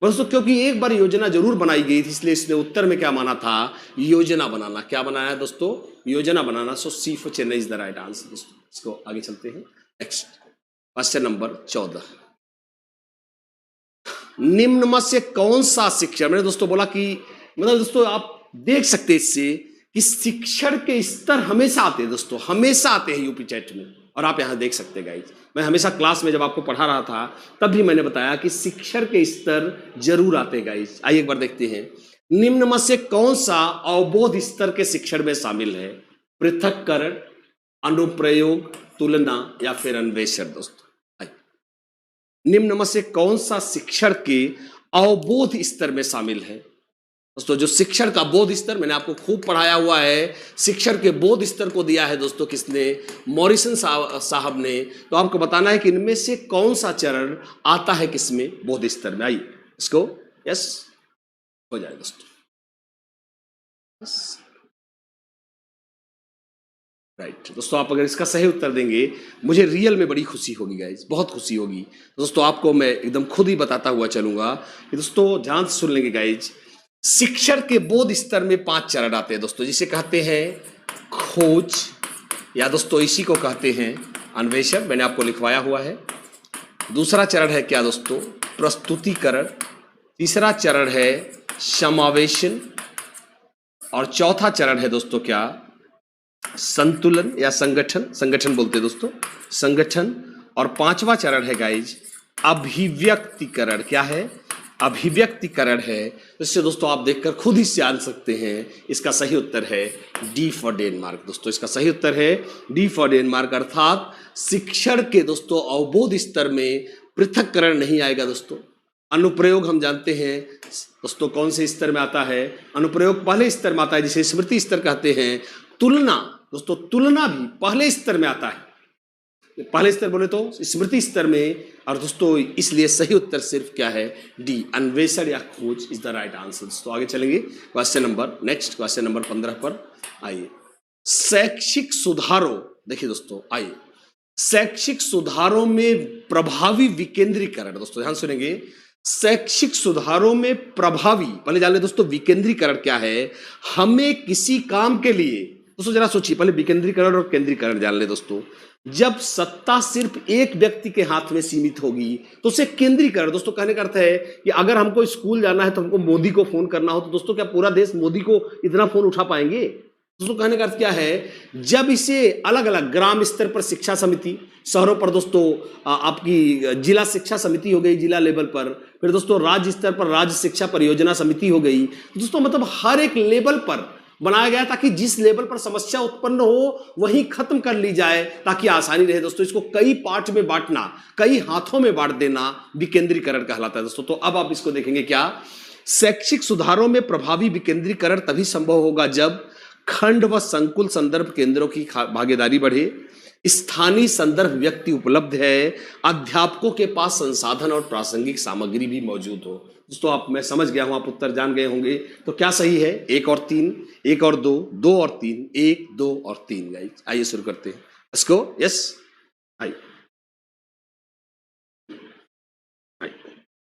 दोस्तों क्योंकि एक बार योजना जरूर बनाई गई थी, इसलिए इसने उत्तर में क्या माना था, योजना बनाना। क्या बनाया है दोस्तों, योजना बनाना। So C for Chennai is the right answer. दोस्तों इसको आगे चलते हैं। नेक्स्ट क्वेश्चन नंबर 14, निम्न में से कौन सा शिक्षण, मैंने दोस्तों बोला कि मतलब दोस्तों आप देख सकते हैं इससे कि शिक्षण के स्तर हमेशा आते हैं दोस्तों, हमेशा आते हैं यूपी चैट में, और आप यहां देख सकते हैं गाइज। मैं हमेशा क्लास में जब आपको पढ़ा रहा था तब भी मैंने बताया कि शिक्षण के स्तर जरूर आते हैं गाइज। आइए एक बार देखते हैं, निम्न में से कौन सा अवबोध स्तर के शिक्षण में शामिल है, पृथक्करण, अनुप्रयोग, तुलना या फिर अन्वेषण। दोस्तों निम्न में से कौन सा शिक्षण के अवबोध स्तर में शामिल है। दोस्तों जो शिक्षण का बोध स्तर मैंने आपको खूब पढ़ाया हुआ है, शिक्षण के बोध स्तर को दिया है दोस्तों किसने, मॉरिसन साहब ने। तो आपको बताना है कि इनमें से कौन सा चरण आता है किसमें, बोध स्तर में। आइए इसको यस हो जाए दोस्तों, राइट दोस्तों। आप अगर इसका सही उत्तर देंगे मुझे रियल में बड़ी खुशी होगी गाइज, बहुत खुशी होगी दोस्तों। आपको मैं एकदम खुद ही बताता हुआ चलूंगा कि दोस्तों ध्यान से सुन लेंगे गाइज। शिक्षण के बोध स्तर में 5 चरण आते हैं दोस्तों, जिसे कहते हैं खोज, या दोस्तों इसी को कहते हैं अन्वेषण, मैंने आपको लिखवाया हुआ है। दूसरा चरण है क्या दोस्तों, प्रस्तुतिकरण। तीसरा चरण है समावेशन, और चौथा चरण है दोस्तों क्या, संतुलन या संगठन, संगठन बोलते हैं दोस्तों, संगठन। और 5वां चरण है गाइज अभिव्यक्तिकरण। क्या है, अभिव्यक्तिकरण है। तो इससे दोस्तों आप देखकर खुद ही जान सकते हैं इसका सही उत्तर है डी फॉर डेनमार्क। दोस्तों इसका सही उत्तर है डी फॉर डेनमार्क, अर्थात शिक्षण के दोस्तों अवबोध स्तर में पृथक्करण नहीं आएगा दोस्तों। अनुप्रयोग हम जानते हैं दोस्तों कौन से स्तर में आता है, अनुप्रयोग पहले स्तर में आता है जिसे स्मृति स्तर कहते हैं। तुलना दोस्तों, तुलना भी पहले स्तर में आता है, पहले स्तर बोले तो स्मृति स्तर में। और दोस्तों इसलिए सही उत्तर सिर्फ क्या है, डी, अन्वेषण या खोज इज द राइट आंसर। तो आगे चलेंगे question number, next question number 15 पर आइए। शैक्षिक सुधारों, देखिए दोस्तों आइए, शैक्षिक सुधारों में प्रभावी विकेंद्रीकरण। दोस्तों ध्यान सुनेंगे, शैक्षिक सुधारों में प्रभावी, पहले जान ले दोस्तों विकेंद्रीकरण क्या है। हमें किसी काम के लिए दोस्तों जरा सोचिए, पहले विकेंद्रीकरण और केंद्रीकरण जान ले दोस्तों। जब सत्ता सिर्फ एक व्यक्ति के हाथ में सीमित होगी तो उसे केंद्रीकरण। दोस्तों कहने का अर्थ है कि अगर हमको स्कूल जाना है तो हमको मोदी को फोन करना हो तो दोस्तों क्या पूरा देश मोदी को इतना फोन उठा पाएंगे। दोस्तों कहने का अर्थ क्या है, जब इसे अलग अलग ग्राम स्तर पर शिक्षा समिति, शहरों पर दोस्तों आपकी जिला शिक्षा समिति हो गई जिला लेवल पर, फिर दोस्तों राज्य स्तर पर राज्य शिक्षा परियोजना समिति हो गई। दोस्तों मतलब हर एक लेवल पर बनाया गया ताकि जिस लेवल पर समस्या उत्पन्न हो वहीं खत्म कर ली जाए ताकि आसानी रहे। दोस्तों इसको कई पार्ट में बांटना, कई हाथों में बांट देना विकेंद्रीकरण कहलाता है दोस्तों। तो अब आप इसको देखेंगे क्या, शैक्षिक सुधारों में प्रभावी विकेंद्रीकरण तभी संभव होगा जब खंड व संकुल संदर्भ केंद्रों की भागीदारी बढ़े, स्थानीय संदर्भ व्यक्ति उपलब्ध है, अध्यापकों के पास संसाधन और प्रासंगिक सामग्री भी मौजूद हो। दोस्तों आप, मैं समझ गया हूं आप उत्तर जान गए होंगे। तो क्या सही है, 1 और 3, 1 और 2, 2 और 3, 1, 2 और 3 गाइस। आइए शुरू करते हैं इसको, यस आइए।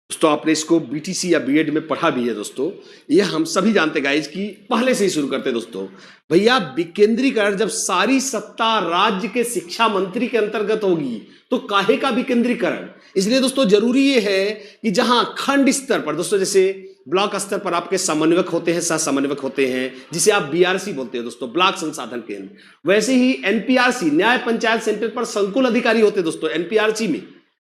दोस्तों आपने इसको बीटीसी या बीएड में पढ़ा भी है दोस्तों, ये हम सभी जानते गाइज कि पहले से ही शुरू करते दोस्तों। भैया विकेंद्रीकरण, जब सारी सत्ता राज्य के शिक्षा मंत्री के अंतर्गत होगी तो काहे का विकेंद्रीकरण। इसलिए दोस्तों जरूरी ये है कि जहां खंड स्तर पर दोस्तों, जैसे ब्लॉक स्तर पर आपके समन्वयक होते हैं, सह समन्वयक होते हैं, जिसे आप बीआरसी बोलते हैं दोस्तों, ब्लॉक संसाधन केंद्र। वैसे ही एनपीआरसी, न्याय पंचायत सेंटर पर संकुल अधिकारी होते हैं दोस्तों एनपीआरसी में।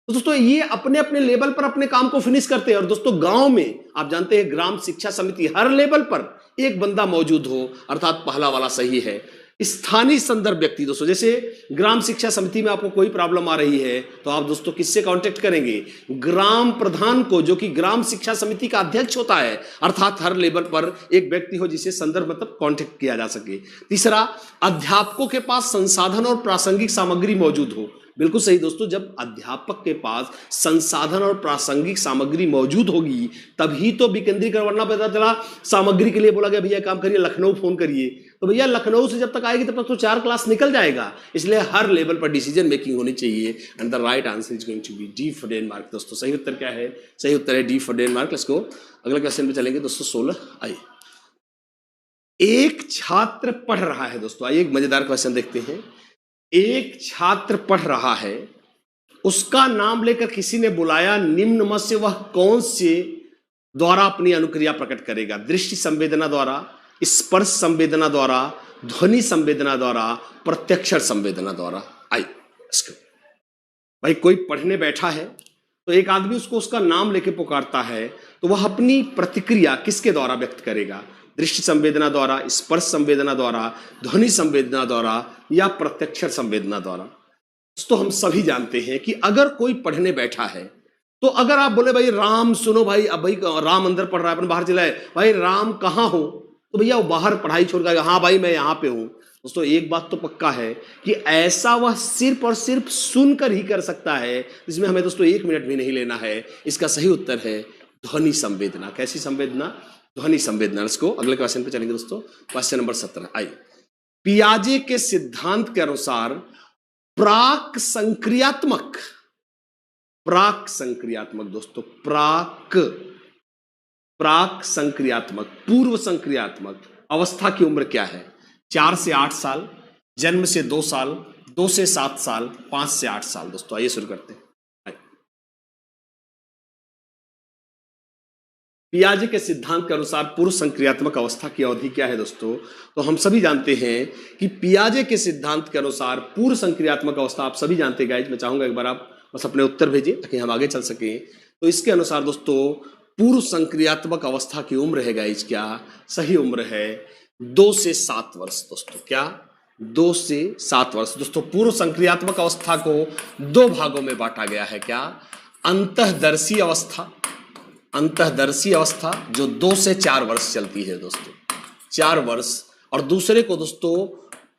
तो दोस्तों ये अपने अपने लेवल पर अपने काम को फिनिश करते हैं। और दोस्तों गांव में आप जानते हैं ग्राम शिक्षा समिति, हर लेवल पर एक बंदा मौजूद हो, अर्थात पहला वाला सही है। स्थानीय संदर्भ व्यक्ति दोस्तों, जैसे ग्राम शिक्षा समिति में आपको कोई प्रॉब्लम आ रही है तो आप दोस्तों किससे कांटेक्ट करेंगे? ग्राम प्रधान को, जो कि ग्राम शिक्षा समिति का अध्यक्ष होता है, अर्थात हर लेवल पर एक व्यक्ति हो जिसे संदर्भ मतलब कांटेक्ट किया जा सके। तीसरा, अध्यापकों के पास संसाधन और प्रासंगिक सामग्री मौजूद हो। बिल्कुल सही दोस्तों, जब अध्यापक के पास संसाधन और प्रासंगिक सामग्री मौजूद होगी तभी तो विकेंद्रीकरण, वरना पता चला सामग्री के लिए बोला गया भैया काम करिए लखनऊ फोन करिए, तो भैया लखनऊ से जब तक आएगी तब तक तो 4 क्लास निकल जाएगा। इसलिए हर लेवल पर डिसीजन मेकिंग होनी चाहिए। And the right answer is going to be D for Denmark. दोस्तों सही उत्तर क्या है? सही उत्तर है D for Denmark. Let's go, अगले क्वेश्चन पे चलेंगे दोस्तों। 16 आइए, एक छात्र पढ़ रहा है दोस्तों। आइए एक मजेदार क्वेश्चन देखते हैं। एक छात्र पढ़ रहा है, उसका नाम लेकर किसी ने बुलाया, निम्न में से वह कौन से द्वारा अपनी अनुक्रिया प्रकट करेगा? दृष्टि संवेदना द्वारा, स्पर्श संवेदना द्वारा, ध्वनि संवेदना द्वारा, प्रत्यक्षर संवेदना द्वारा। आई भाई, कोई पढ़ने बैठा है तो एक आदमी उसको उसका नाम लेके पुकारता है, तो वह अपनी प्रतिक्रिया किसके द्वारा व्यक्त करेगा? दृष्टि संवेदना द्वारा, स्पर्श संवेदना द्वारा, ध्वनि संवेदना द्वारा या प्रत्यक्षर संवेदना द्वारा। तो हम सभी जानते हैं कि अगर कोई पढ़ने बैठा है तो अगर आप बोले भाई राम सुनो भाई, अब भाई राम अंदर पढ़ रहा है, अपन बाहर चला है, भाई राम कहाँ हो, तो भैया वो बाहर पढ़ाई छोड़ कर हाँ भाई मैं यहाँ पे हूं। दोस्तों एक बात तो पक्का है कि ऐसा वह सिर्फ और सिर्फ सुनकर ही कर सकता है, जिसमें हमें दोस्तों 1 मिनट भी नहीं लेना है। इसका सही उत्तर है ध्वनि संवेदना। कैसी संवेदना? ध्वनि संवेदना। इसको अगले क्वेश्चन पे चलेंगे दोस्तों, क्वेश्चन नंबर 17। आइए, पियाजे के सिद्धांत के अनुसार प्राक संक्रियात्मक, प्राक संक्रियात्मक दोस्तों, प्राक संक्रियात्मक, पूर्व संक्रियात्मक अवस्था की उम्र क्या है? 4 से 8 साल, जन्म से 2 साल, 2 से 7 साल, 5 से 8 साल। दोस्तों आइए शुरू करते हैं। पियाजे के सिद्धांत के अनुसार पूर्व संक्रियात्मक अवस्था की अवधि क्या है दोस्तों? तो हम सभी जानते हैं कि पियाजे के सिद्धांत के अनुसार पूर्व संक्रियात्मक अवस्था, आप सभी जानते हैं गाइज, मैं चाहूंगा एक बार आप बस अपने उत्तर भेजिए ताकि हम आगे चल सकें। तो इसके अनुसार दोस्तों पूर्व संक्रियात्मक अवस्था की उम्र है गाइज, क्या सही उम्र है? 2 से 7 वर्ष दोस्तों। क्या? 2 से 7 वर्ष। दोस्तों पूर्व संक्रियात्मक अवस्था को 2 भागों में बांटा गया है। क्या? अंतःदर्शी अवस्था, अंतःदर्शी अवस्था जो 2 से 4 वर्ष चलती है दोस्तों, 4 वर्ष, और दूसरे को दोस्तों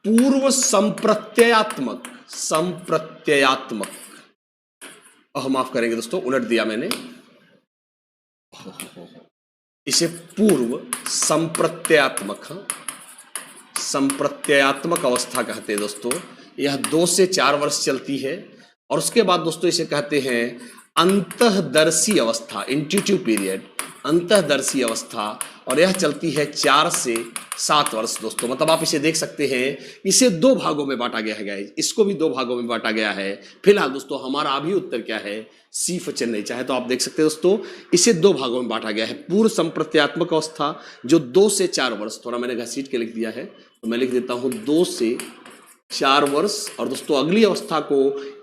पूर्व संप्रत्ययात्मक, संप्रत्ययात्मक, माफ करेंगे दोस्तों उलट दिया मैंने, इसे पूर्व संप्रत्ययात्मक, संप्रत्ययात्मक अवस्था कहते हैं दोस्तों। यह 2 से 4 वर्ष चलती है। और उसके बाद दोस्तों इसे कहते हैं अंतःदर्शी अवस्था, इंट्यूटिव पीरियड, अंतःदर्शी अवस्था, और यह चलती है 4 से 7 वर्ष दोस्तों। मतलब आप इसे देख सकते हैं, इसे 2 भागों में बांटा गया है गाइस, इसको भी 2 भागों में बांटा गया है। फिलहाल दोस्तों हमारा अभी उत्तर क्या है? C for Chennai. चाहे तो आप देख सकते हैं दोस्तों, इसे 2 भागों में बांटा गया है। पूर्व संप्रत्यात्मक अवस्था जो 2 से 4 वर्ष, थोड़ा मैंने घसीट के लिख दिया है तो मैं लिख देता हूं 2 से 4 वर्ष। और दोस्तों अगली अवस्था को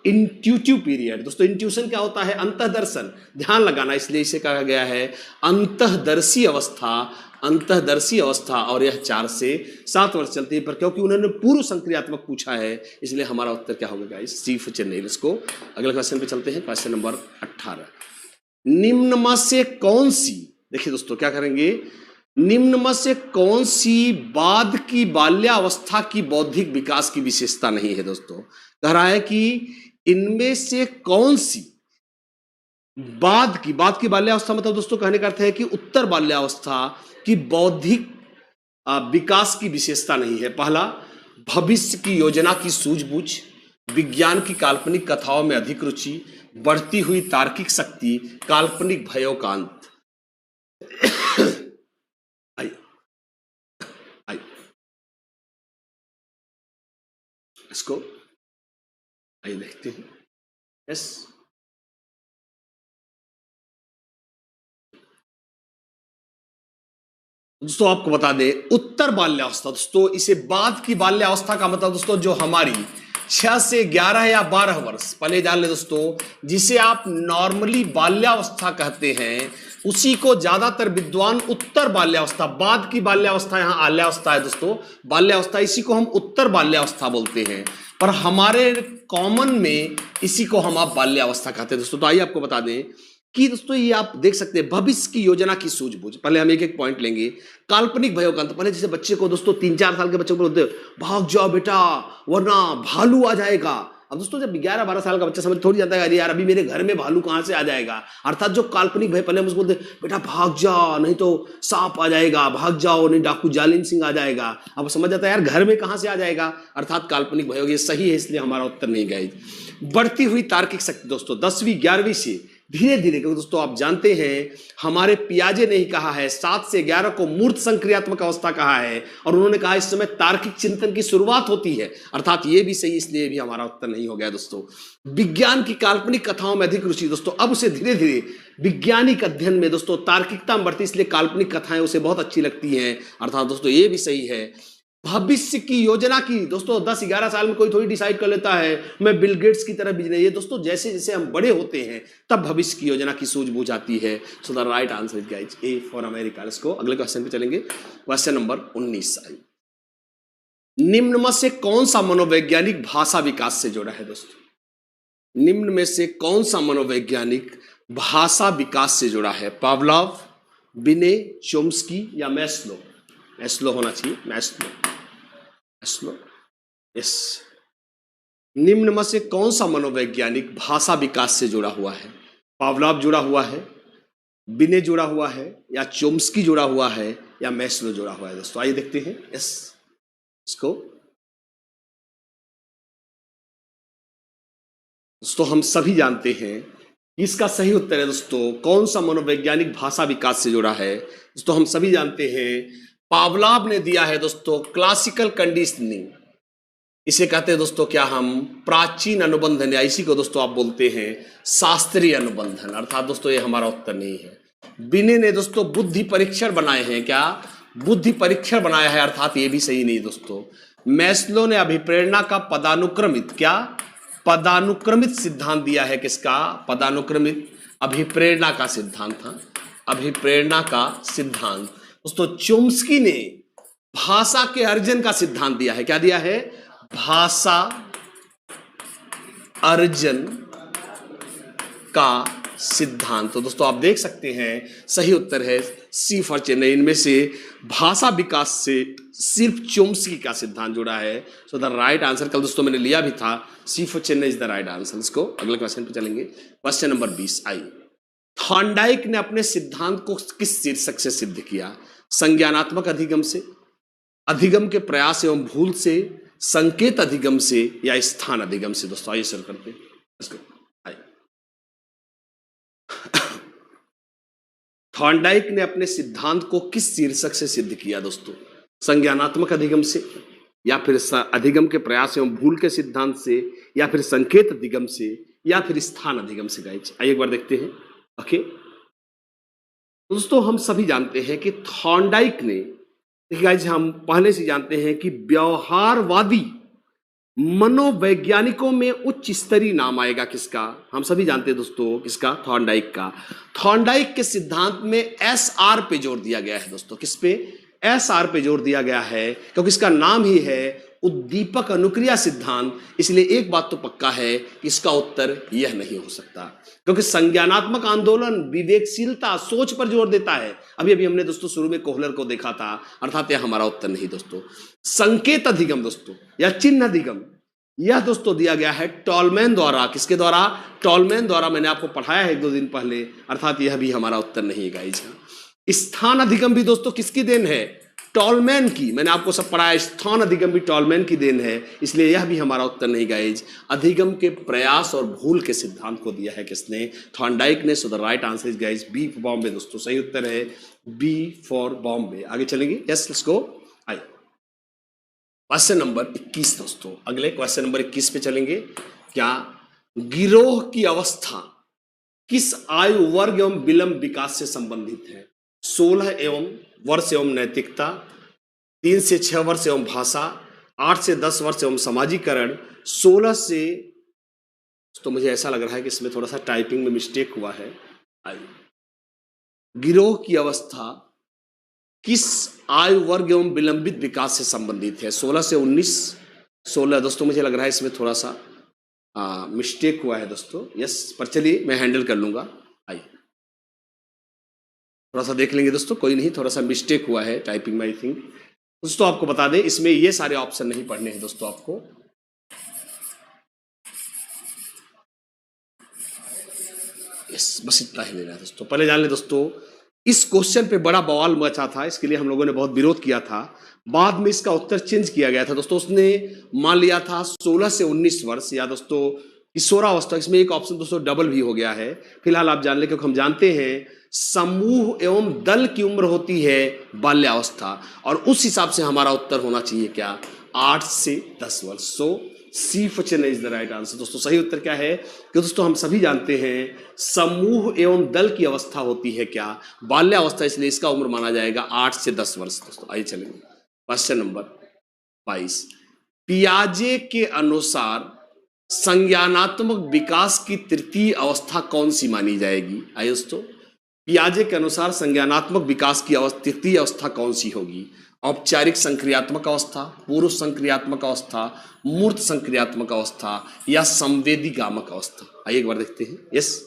इंट्यूटिव पीरियड, दोस्तों इंट्यूशन क्या होता है? अंतःदर्शन, ध्यान लगाना, इसलिए इसे कहा गया है अंतःदर्शी अवस्था, अंतःदर्शी अवस्था, और यह 4 से 7 वर्ष चलती है। पर क्योंकि उन्होंने पूर्व संक्रियात्मक पूछा है इसलिए हमारा उत्तर क्या होगा गाइस? C for Chennai. इसको अगले क्वेश्चन पे चलते हैं, क्वेश्चन नंबर 18। निम्न में से कौन सी, देखिए दोस्तों क्या करेंगे, निम्न में से कौन सी बाद की बाल्यावस्था की बौद्धिक विकास की विशेषता नहीं है दोस्तों? कह रहा है कि इनमें से कौन सी बाद की बाल्यावस्था, मतलब दोस्तों कहने का अर्थ है कि उत्तर बाल्यावस्था की बौद्धिक विकास की विशेषता नहीं है। पहला, भविष्य की योजना की सूझबूझ, विज्ञान की काल्पनिक कथाओं में अधिक रुचि, बढ़ती हुई तार्किक शक्ति, काल्पनिक भयों का अंत। इसको आइए देखते हैं। यस, दोस्तों आपको बता दें उत्तर बाल्यावस्था, दोस्तों इसे बाद की बाल्यावस्था का मतलब दोस्तों जो हमारी 6 से 11 या 12 वर्ष, पहले जान ले दोस्तों, जिसे आप नॉर्मली बाल्यावस्था कहते हैं, उसी को ज्यादातर विद्वान उत्तर बाल्यावस्था, बाद की बाल्यावस्था यहां आल्यावस्था है दोस्तों, बाल्यावस्था, इसी को हम उत्तर बाल्यावस्था बोलते हैं, पर हमारे कॉमन में इसी को हम आप बाल्यावस्था कहते हैं दोस्तों। तो आइए आपको बता दें कि दोस्तों ये आप देख सकते हैं भविष्य की योजना की सूझबूझ। पहले हम एक एक पॉइंट लेंगे। काल्पनिक भयों का अंत। पहले जैसे बच्चे को दोस्तों 3-4 साल के बच्चे को बोलते भाग जाओ बेटा वरना भालू आ जाएगा। अब दोस्तों जब 11-12 साल का बच्चा समझ थोड़ी जाता है अरे यार अभी मेरे घर में भालू कहां से आ जाएगा, अर्थात जो काल्पनिक भय, पहले हम उसको बोलते बेटा भाग जाओ नहीं तो सांप आ जाएगा, भाग जाओ नहीं डाकू जालिम सिंह आ जाएगा। अब समझ जाता है यार घर में कहां से आ जाएगा, अर्थात काल्पनिक भय। ये सही है, इसलिए हमारा उत्तर नहीं गाइज। बढ़ती हुई तार्किक शक्ति दोस्तों 10वीं 11वीं से धीरे धीरे, क्योंकि दोस्तों आप जानते हैं हमारे पियाजे ने ही कहा है 7 से 11 को मूर्त संक्रियात्मक अवस्था कहा है, और उन्होंने कहा इस समय तार्किक चिंतन की शुरुआत होती है, अर्थात ये भी सही, इसलिए भी हमारा उत्तर नहीं हो गया दोस्तों। विज्ञान की काल्पनिक कथाओं में अधिक रुचि दोस्तों, अब उसे धीरे धीरे वैज्ञानिक अध्ययन में दोस्तों तार्किकता में बढ़ती, इसलिए काल्पनिक कथाएं उसे बहुत अच्छी लगती हैं, अर्थात दोस्तों ये भी सही है। भविष्य की योजना की दोस्तों 10-11 साल में कोई थोड़ी डिसाइड कर लेता है मैं बिल गेट्स की तरह बिजनेस, ये दोस्तों जैसे जैसे हम बड़े होते हैं तब भविष्य की योजना की सूझबूझ आती है। सो the right answer is guys A for America. इसको अगले क्वेश्चन पे चलेंगे। क्वेश्चन नंबर 19 आई, निम्न में से कौन सा मनोवैज्ञानिक भाषा विकास से जुड़ा है दोस्तों? निम्न में से कौन सा मनोवैज्ञानिक भाषा विकास से जुड़ा है? पावलोव, बिने, चोम्स्की या मैस्लो? मैस्लो होना चाहिए, मैस्लो। यस। निम्न में से कौन सा मनोवैज्ञानिक भाषा विकास से जुड़ा हुआ है? पावलोव जुड़ा हुआ है, बिने जुड़ा हुआ है, या चोम्स्की जुड़ा हुआ है, या मैस्लो जुड़ा हुआ है दोस्तों? आइए देखते हैं। यस, इसको दोस्तों हम सभी जानते हैं इसका सही उत्तर है दोस्तों कौन सा मनोवैज्ञानिक भाषा विकास से जुड़ा है दोस्तों, हम सभी जानते हैं पावलोव ने दिया है दोस्तों क्लासिकल कंडीशनिंग। इसे कहते हैं दोस्तों क्या हम प्राचीन अनुबंधन, या इसी को दोस्तों आप बोलते हैं शास्त्रीय अनुबंधन, अर्थात दोस्तों ये हमारा उत्तर नहीं है। बिने ने दोस्तों बुद्धि परीक्षण बनाए हैं, क्या बुद्धि परीक्षण बनाया है, अर्थात ये भी सही नहीं दोस्तों। मैस्लो ने अभिप्रेरणा का पदानुक्रमित, क्या पदानुक्रमित सिद्धांत दिया है, किसका? पदानुक्रमित अभिप्रेरणा का सिद्धांत था, अभिप्रेरणा का सिद्धांत। दोस्तों चोम्स्की ने भाषा के अर्जन का सिद्धांत दिया है, क्या दिया है? भाषा अर्जन का सिद्धांत। तो दोस्तों आप देख सकते हैं सही उत्तर है सी फॉर चेन्नई। इनमें से भाषा विकास से सिर्फ चोम्स्की का सिद्धांत जुड़ा है। सो द राइट आंसर, कल दोस्तों मैंने लिया भी था, C for Chennai is the right answer. इसको अगले क्वेश्चन पे चलेंगे। क्वेश्चन नंबर 20 आई, थॉर्नडाइक ने अपने सिद्धांत को किस शीर्षक से सिद्ध किया? संज्ञानात्मक अधिगम से, अधिगम के प्रयास एवं भूल से, संकेत अधिगम से, या स्थान अधिगम से? दोस्तों आइए शुरू करते हैं। थॉर्नडाइक ने अपने सिद्धांत को किस शीर्षक से सिद्ध किया दोस्तों? संज्ञानात्मक अधिगम से, या फिर अधिगम के प्रयास एवं भूल के सिद्धांत से, या फिर संकेत अधिगम से, या फिर स्थान अधिगम से? गाइस आइए एक बार देखते हैं। ओके दोस्तों हम सभी जानते हैं कि थॉर्नडाइक ने, देखिए गाइस हम पहले से जानते हैं कि व्यवहारवादी मनोवैज्ञानिकों में उच्च स्तरीय नाम आएगा किसका? हम सभी जानते हैं दोस्तों किसका? थॉर्नडाइक का। थॉर्नडाइक के सिद्धांत में एसआर पे जोर दिया गया है दोस्तों। किस पे? एसआर पे जोर दिया गया है, क्योंकि इसका नाम ही है उद्दीपक अनुक्रिया सिद्धांत। इसलिए एक बात तो पक्का है कि इसका उत्तर यह नहीं हो सकता, क्योंकि संज्ञानात्मक आंदोलन विवेकशीलता सोच पर जोर देता है। अभी अभी हमने दोस्तों शुरू में कोहलर को देखा था, अर्थात यह हमारा उत्तर नहीं दोस्तों। संकेत अधिगम दोस्तों या चिन्ह अधिगम, यह दोस्तों दिया गया है टॉलमैन द्वारा। किसके द्वारा? टॉलमैन द्वारा। मैंने आपको पढ़ाया है 1-2 दिन पहले, अर्थात यह भी हमारा उत्तर नहीं है गाइस। स्थान अधिगम भी दोस्तों किसकी देन है? टॉलमैन की। मैंने आपको सब पढ़ाया, स्थान अधिगम भी टॉलमैन की देन है, इसलिए यह भी हमारा उत्तर नहीं गाइज। अधिगम के प्रयास और भूल के सिद्धांत को दिया है किसने? थॉर्नडाइक ने। So the right answer is guys B for Bombay दोस्तों। सही उत्तर है बी फॉर बॉम्बे। आगे चलेंगे। Yes let's go. आइए क्वेश्चन नंबर 21 दोस्तों, अगले क्वेश्चन नंबर 21 पे चलेंगे। क्या गिरोह की अवस्था किस आयु वर्ग एवं विलंब विकास से संबंधित है? 16 एवं वर्ष एवं नैतिकता, 3 से 6 वर्ष एवं भाषा, 8 से 10 वर्ष एवं समाजीकरण 16 से, तो मुझे ऐसा लग रहा है कि इसमें थोड़ा सा टाइपिंग में मिस्टेक हुआ है। गिरोह की अवस्था किस आयु वर्ग एवं विलंबित विकास से संबंधित है? 16 से 19, 16 दोस्तों, मुझे लग रहा है इसमें थोड़ा सा मिस्टेक हुआ है दोस्तों। यस, पर चलिए मैं हैंडल कर लूंगा। आइए थोड़ा सा देख लेंगे दोस्तों, कोई नहीं, थोड़ा सा मिस्टेक हुआ है टाइपिंग में आई थिंक। दोस्तों आपको बता दें, इसमें ये सारे ऑप्शन नहीं पढ़ने हैं दोस्तों आपको। यस, बस इतना ही लेना है दोस्तों। पहले जान ले दोस्तों, इस क्वेश्चन पे बड़ा बवाल मचा था, इसके लिए हम लोगों ने बहुत विरोध किया था। बाद में इसका उत्तर चेंज किया गया था दोस्तों। उसने मान लिया था 16 से 19 वर्ष या दोस्तों किशोरावस्था। इसमें एक ऑप्शन दोस्तों डबल भी हो गया है। फिलहाल आप जान ले, क्योंकि हम जानते हैं समूह एवं दल की उम्र होती है बाल्यावस्था, और उस हिसाब से हमारा उत्तर होना चाहिए क्या? 8 से 10 वर्ष। So C for Chennai is the right answer दोस्तों। सही उत्तर क्या है कि दोस्तों हम सभी जानते हैं समूह एवं दल की अवस्था होती है क्या? बाल्यावस्था, इसलिए इसका उम्र माना जाएगा 8 से 10 वर्ष दोस्तों। आइए चलेंगे क्वेश्चन नंबर 22। पियाजे के अनुसार संज्ञानात्मक विकास की तृतीय अवस्था कौन सी मानी जाएगी? आइए दोस्तों, पियाजे के अनुसार संज्ञानात्मक विकास की तृतीय अवस्था कौन सी होगी? औपचारिक संक्रियात्मक अवस्था, पूर्व संक्रियात्मक अवस्था, मूर्त संक्रियात्मक अवस्था या संवेदी गामक अवस्था? आइए एक बार देखते हैं। यस,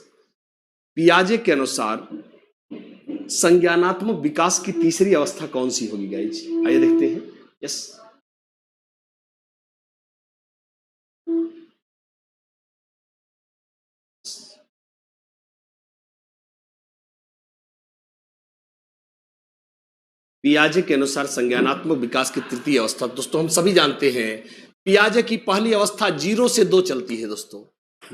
पियाजे के अनुसार संज्ञानात्मक विकास की तीसरी अवस्था कौन सी होगी गाइज? आइए देखते हैं। यस, पियाजे के अनुसार संज्ञानात्मक विकास की तृतीय अवस्था दोस्तों हम सभी जानते हैं, पियाजे की पहली अवस्था 0 से 2 चलती है दोस्तों।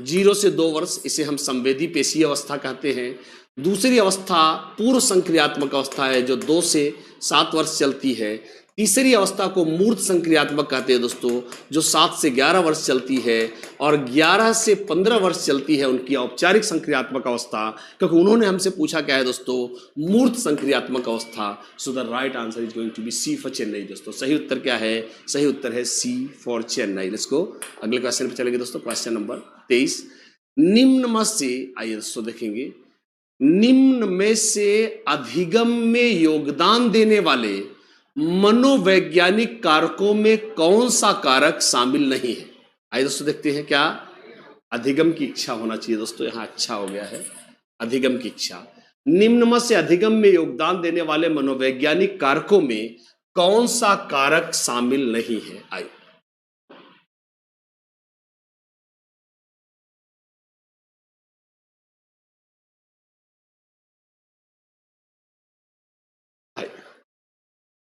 0 से 2 वर्ष, इसे हम संवेदी पेशीय अवस्था कहते हैं। दूसरी अवस्था पूर्व संक्रियात्मक अवस्था है जो 2 से 7 वर्ष चलती है। तीसरी अवस्था को मूर्त संक्रियात्मक कहते हैं दोस्तों, जो 7 से 11 वर्ष चलती है, और 11 से 15 वर्ष चलती है उनकी औपचारिक संक्रियात्मक अवस्था, क्योंकि उन्होंने हमसे पूछा क्या है दोस्तों? मूर्त संक्रियात्मक अवस्था। So the right answer is going to be C for Chennai दोस्तों। सही उत्तर क्या है? सही उत्तर है C for Chennai. Let's go अगले क्वेश्चन पे चलेंगे दोस्तों। Question number 23। निम्न में से, आइए दोस्तों देखेंगे, निम्न में से अधिगम में योगदान देने वाले मनोवैज्ञानिक कारकों में कौन सा कारक शामिल नहीं है? आइए दोस्तों देखते हैं। क्या अधिगम की इच्छा होना चाहिए दोस्तों, यहां अच्छा हो गया है, अधिगम की इच्छा। निम्न में से अधिगम में योगदान देने वाले मनोवैज्ञानिक कारकों में कौन सा कारक शामिल नहीं है? आइए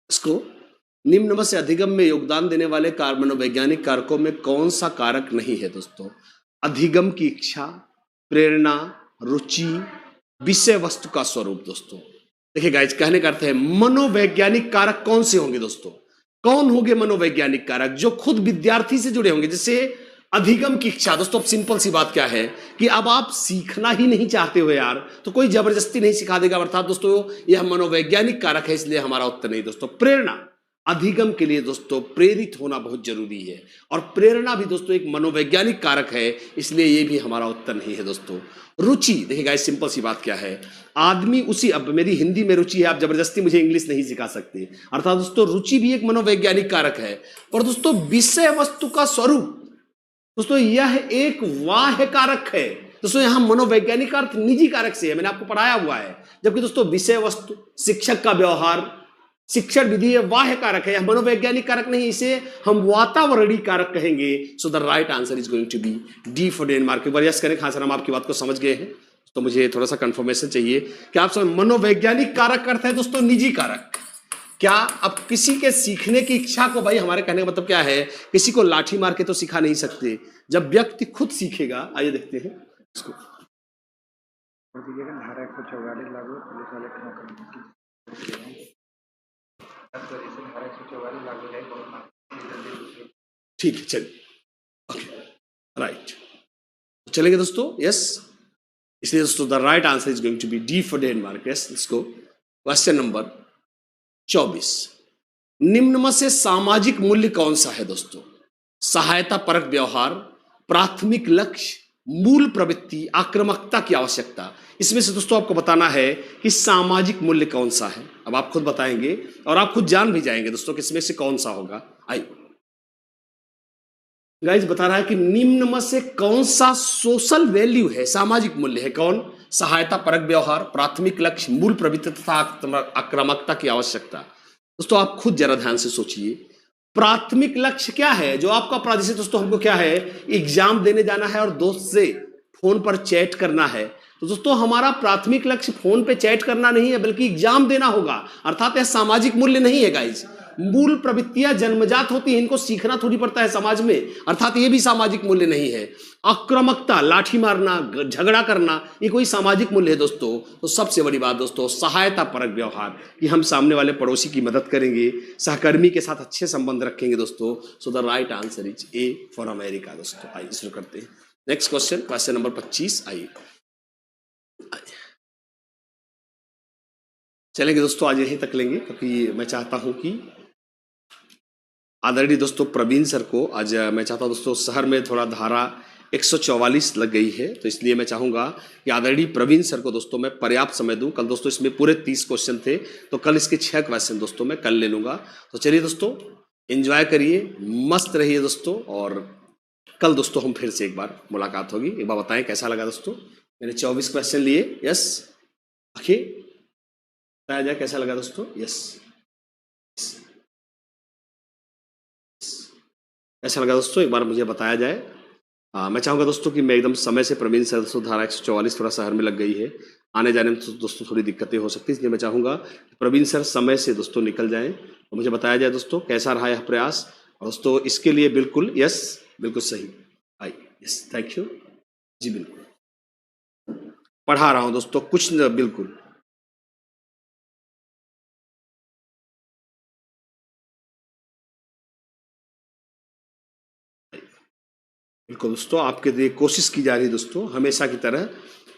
इसको, निम्न में से अधिगम में योगदान देने वाले मनोवैज्ञानिक कारकों में कौन सा कारक नहीं है दोस्तों? अधिगम की इच्छा, प्रेरणा, रुचि, विषय वस्तु का स्वरूप दोस्तों। देखिए गाइस, कहने का अर्थ है मनोवैज्ञानिक कारक कौन से होंगे दोस्तों? कौन होंगे मनोवैज्ञानिक कारक? जो खुद विद्यार्थी से जुड़े होंगे। जैसे अधिगम की इच्छा दोस्तों, अब सिंपल सी बात क्या है कि अब आप सीखना ही नहीं चाहते हो यार, तो कोई जबरदस्ती नहीं सिखा देगा, अर्थात दोस्तों यह मनोवैज्ञानिक कारक है, इसलिए हमारा उत्तर नहीं दोस्तों। प्रेरणा, अधिगम के लिए दोस्तों प्रेरित होना बहुत जरूरी है, और प्रेरणा भी दोस्तों एक मनोवैज्ञानिक कारक है, इसलिए ये भी हमारा उत्तर नहीं है दोस्तों। रुचि, देखिए गाइस सिंपल सी बात क्या है, आदमी उसी, अब मेरी हिंदी में रुचि है, आप जबरदस्ती मुझे इंग्लिश नहीं सिखा सकते, अर्थात दोस्तों रुचि भी एक मनोवैज्ञानिक कारक है। पर दोस्तों विषय वस्तु का स्वरूप दोस्तों यह एक बाह्य कारक है दोस्तों। यहां मनोवैज्ञानिक अर्थ निजी कारक से है, मैंने आपको पढ़ाया हुआ है। जबकि दोस्तों विषय वस्तु, शिक्षक का व्यवहार, शिक्षण विधि ये बाह्य कारक है, यह मनोवैज्ञानिक कारक नहीं, इसे हम वातावरणीय कारक कहेंगे। So the right answer is going to be D for Denmark. Yes करें। हाँ सर, हम आपकी बात को समझ गए हैं, तो मुझे थोड़ा सा कंफर्मेशन चाहिए कि आप समझ, मनोवैज्ञानिक कारक अर्थ है दोस्तों निजी कारक। क्या अब किसी के सीखने की इच्छा को, भाई हमारे कहने का मतलब क्या है, किसी को लाठी मार के तो सिखा नहीं सकते, जब व्यक्ति खुद सीखेगा। आइए देखते हैं इसको। ठीक है, चलिए, ओके, राइट, चलेंगे दोस्तों। यस, इसलिए दोस्तों the right answer is going to be D for Denmark. Yes, let's go question number 24। निम्न में से सामाजिक मूल्य कौन सा है दोस्तों? सहायता परक व्यवहार, प्राथमिक लक्ष्य, मूल प्रवृत्ति, आक्रामकता की आवश्यकता। इसमें से दोस्तों आपको बताना है कि सामाजिक मूल्य कौन सा है। अब आप खुद बताएंगे और आप खुद जान भी जाएंगे दोस्तों कि इसमें से कौन सा होगा। आइए गाइस, बता रहा है कि निम्न में से कौन सा सोशल वैल्यू है, सामाजिक मूल्य है। कौन? सहायता परक व्यवहार, प्राथमिक लक्ष्य, मूल प्रवृत्ति तथा आक्रामकता की आवश्यकता। दोस्तों आप खुद जरा ध्यान से सोचिए, प्राथमिक लक्ष्य क्या है जो आपका जैसे दोस्तों हमको क्या है, एग्जाम देने जाना है और दोस्त से फोन पर चैट करना है। तो दोस्तों हमारा प्राथमिक लक्ष्य फोन पे चैट करना नहीं है बल्कि एग्जाम देना होगा, अर्थात यह सामाजिक मूल्य नहीं है गाइस। मूल प्रवृत्तियां जन्मजात होती हैं, इनको सीखना थोड़ी पड़ता है समाज में, अर्थात ये भी सामाजिक मूल्य नहीं है। आक्रामकता, लाठी मारना, झगड़ा करना, ये कोई सामाजिक मूल्य है दोस्तों? तो सबसे बड़ी बात दोस्तों सहायता परक व्यवहार, कि हम सामने वाले पड़ोसी की मदद करेंगे, सहकर्मी के साथ अच्छे संबंध रखेंगे दोस्तों। So the right answer is a for America दोस्तों। आइए शुरू करते हैं नेक्स्ट क्वेश्चन, क्वेश्चन नंबर 25। आइए चलेंगे दोस्तों, आज यहीं तक लेंगे क्योंकि मैं चाहता हूं कि आदरणीय दोस्तों प्रवीण सर को आज मैं चाहता हूं दोस्तों, शहर में थोड़ा धारा 144 लग गई है, तो इसलिए मैं चाहूंगा कि आदरणीय प्रवीण सर को दोस्तों मैं पर्याप्त समय दूं। कल दोस्तों इसमें पूरे 30 क्वेश्चन थे, तो कल इसके 6 क्वेश्चन दोस्तों मैं कल ले लूंगा। तो चलिए दोस्तों एंजॉय करिए, मस्त रहिए दोस्तों, और कल दोस्तों हम फिर से एक बार मुलाकात होगी। एक बार बताएं कैसा लगा दोस्तों, मैंने 24 क्वेश्चन लिए। यस आखिर बताया जाए कैसा लगा दोस्तों? यस ऐसा लगा दोस्तों, एक बार मुझे बताया जाए। मैं चाहूंगा दोस्तों कि मैं एकदम समय से प्रवीण सर दोस्तों, धारा 144 थोड़ा शहर में लग गई है, आने जाने में दोस्तों थोड़ी दिक्कतें हो सकती है, इसलिए मैं चाहूंगा प्रवीण सर समय से दोस्तों निकल जाएं और मुझे बताया जाए दोस्तों कैसा रहा यह प्रयास। और दोस्तों इसके लिए बिल्कुल यस, बिल्कुल सही। आई यस, थैंक यू जी, बिल्कुल पढ़ा रहा हूं दोस्तों, कुछ न, बिल्कुल बिल्कुल दोस्तों, आपके लिए कोशिश की जा रही है दोस्तों, हमेशा की तरह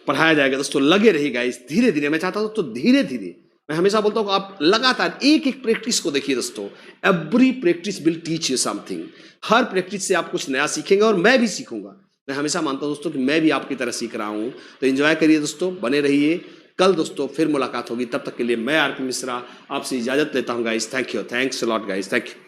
पढ़ाया जाएगा दोस्तों। लगे रहिएगा इस धीरे धीरे, मैं चाहता हूं दोस्तों धीरे धीरे, मैं हमेशा बोलता हूं आप लगातार एक एक प्रैक्टिस को देखिए दोस्तों। Every practice will teach you something, her practice से आप कुछ नया सीखेंगे और मैं भी सीखूंगा। मैं हमेशा मानता हूं दोस्तों कि मैं भी आपकी तरह सीख रहा हूं। तो एंजॉय करिए दोस्तों, बने रहिए, कल दोस्तों फिर मुलाकात होगी। तब तक के लिए मैं आरपी मिश्रा आपसे इजाजत लेता हूं guys. Thank you, thanks a lot guys, thank you.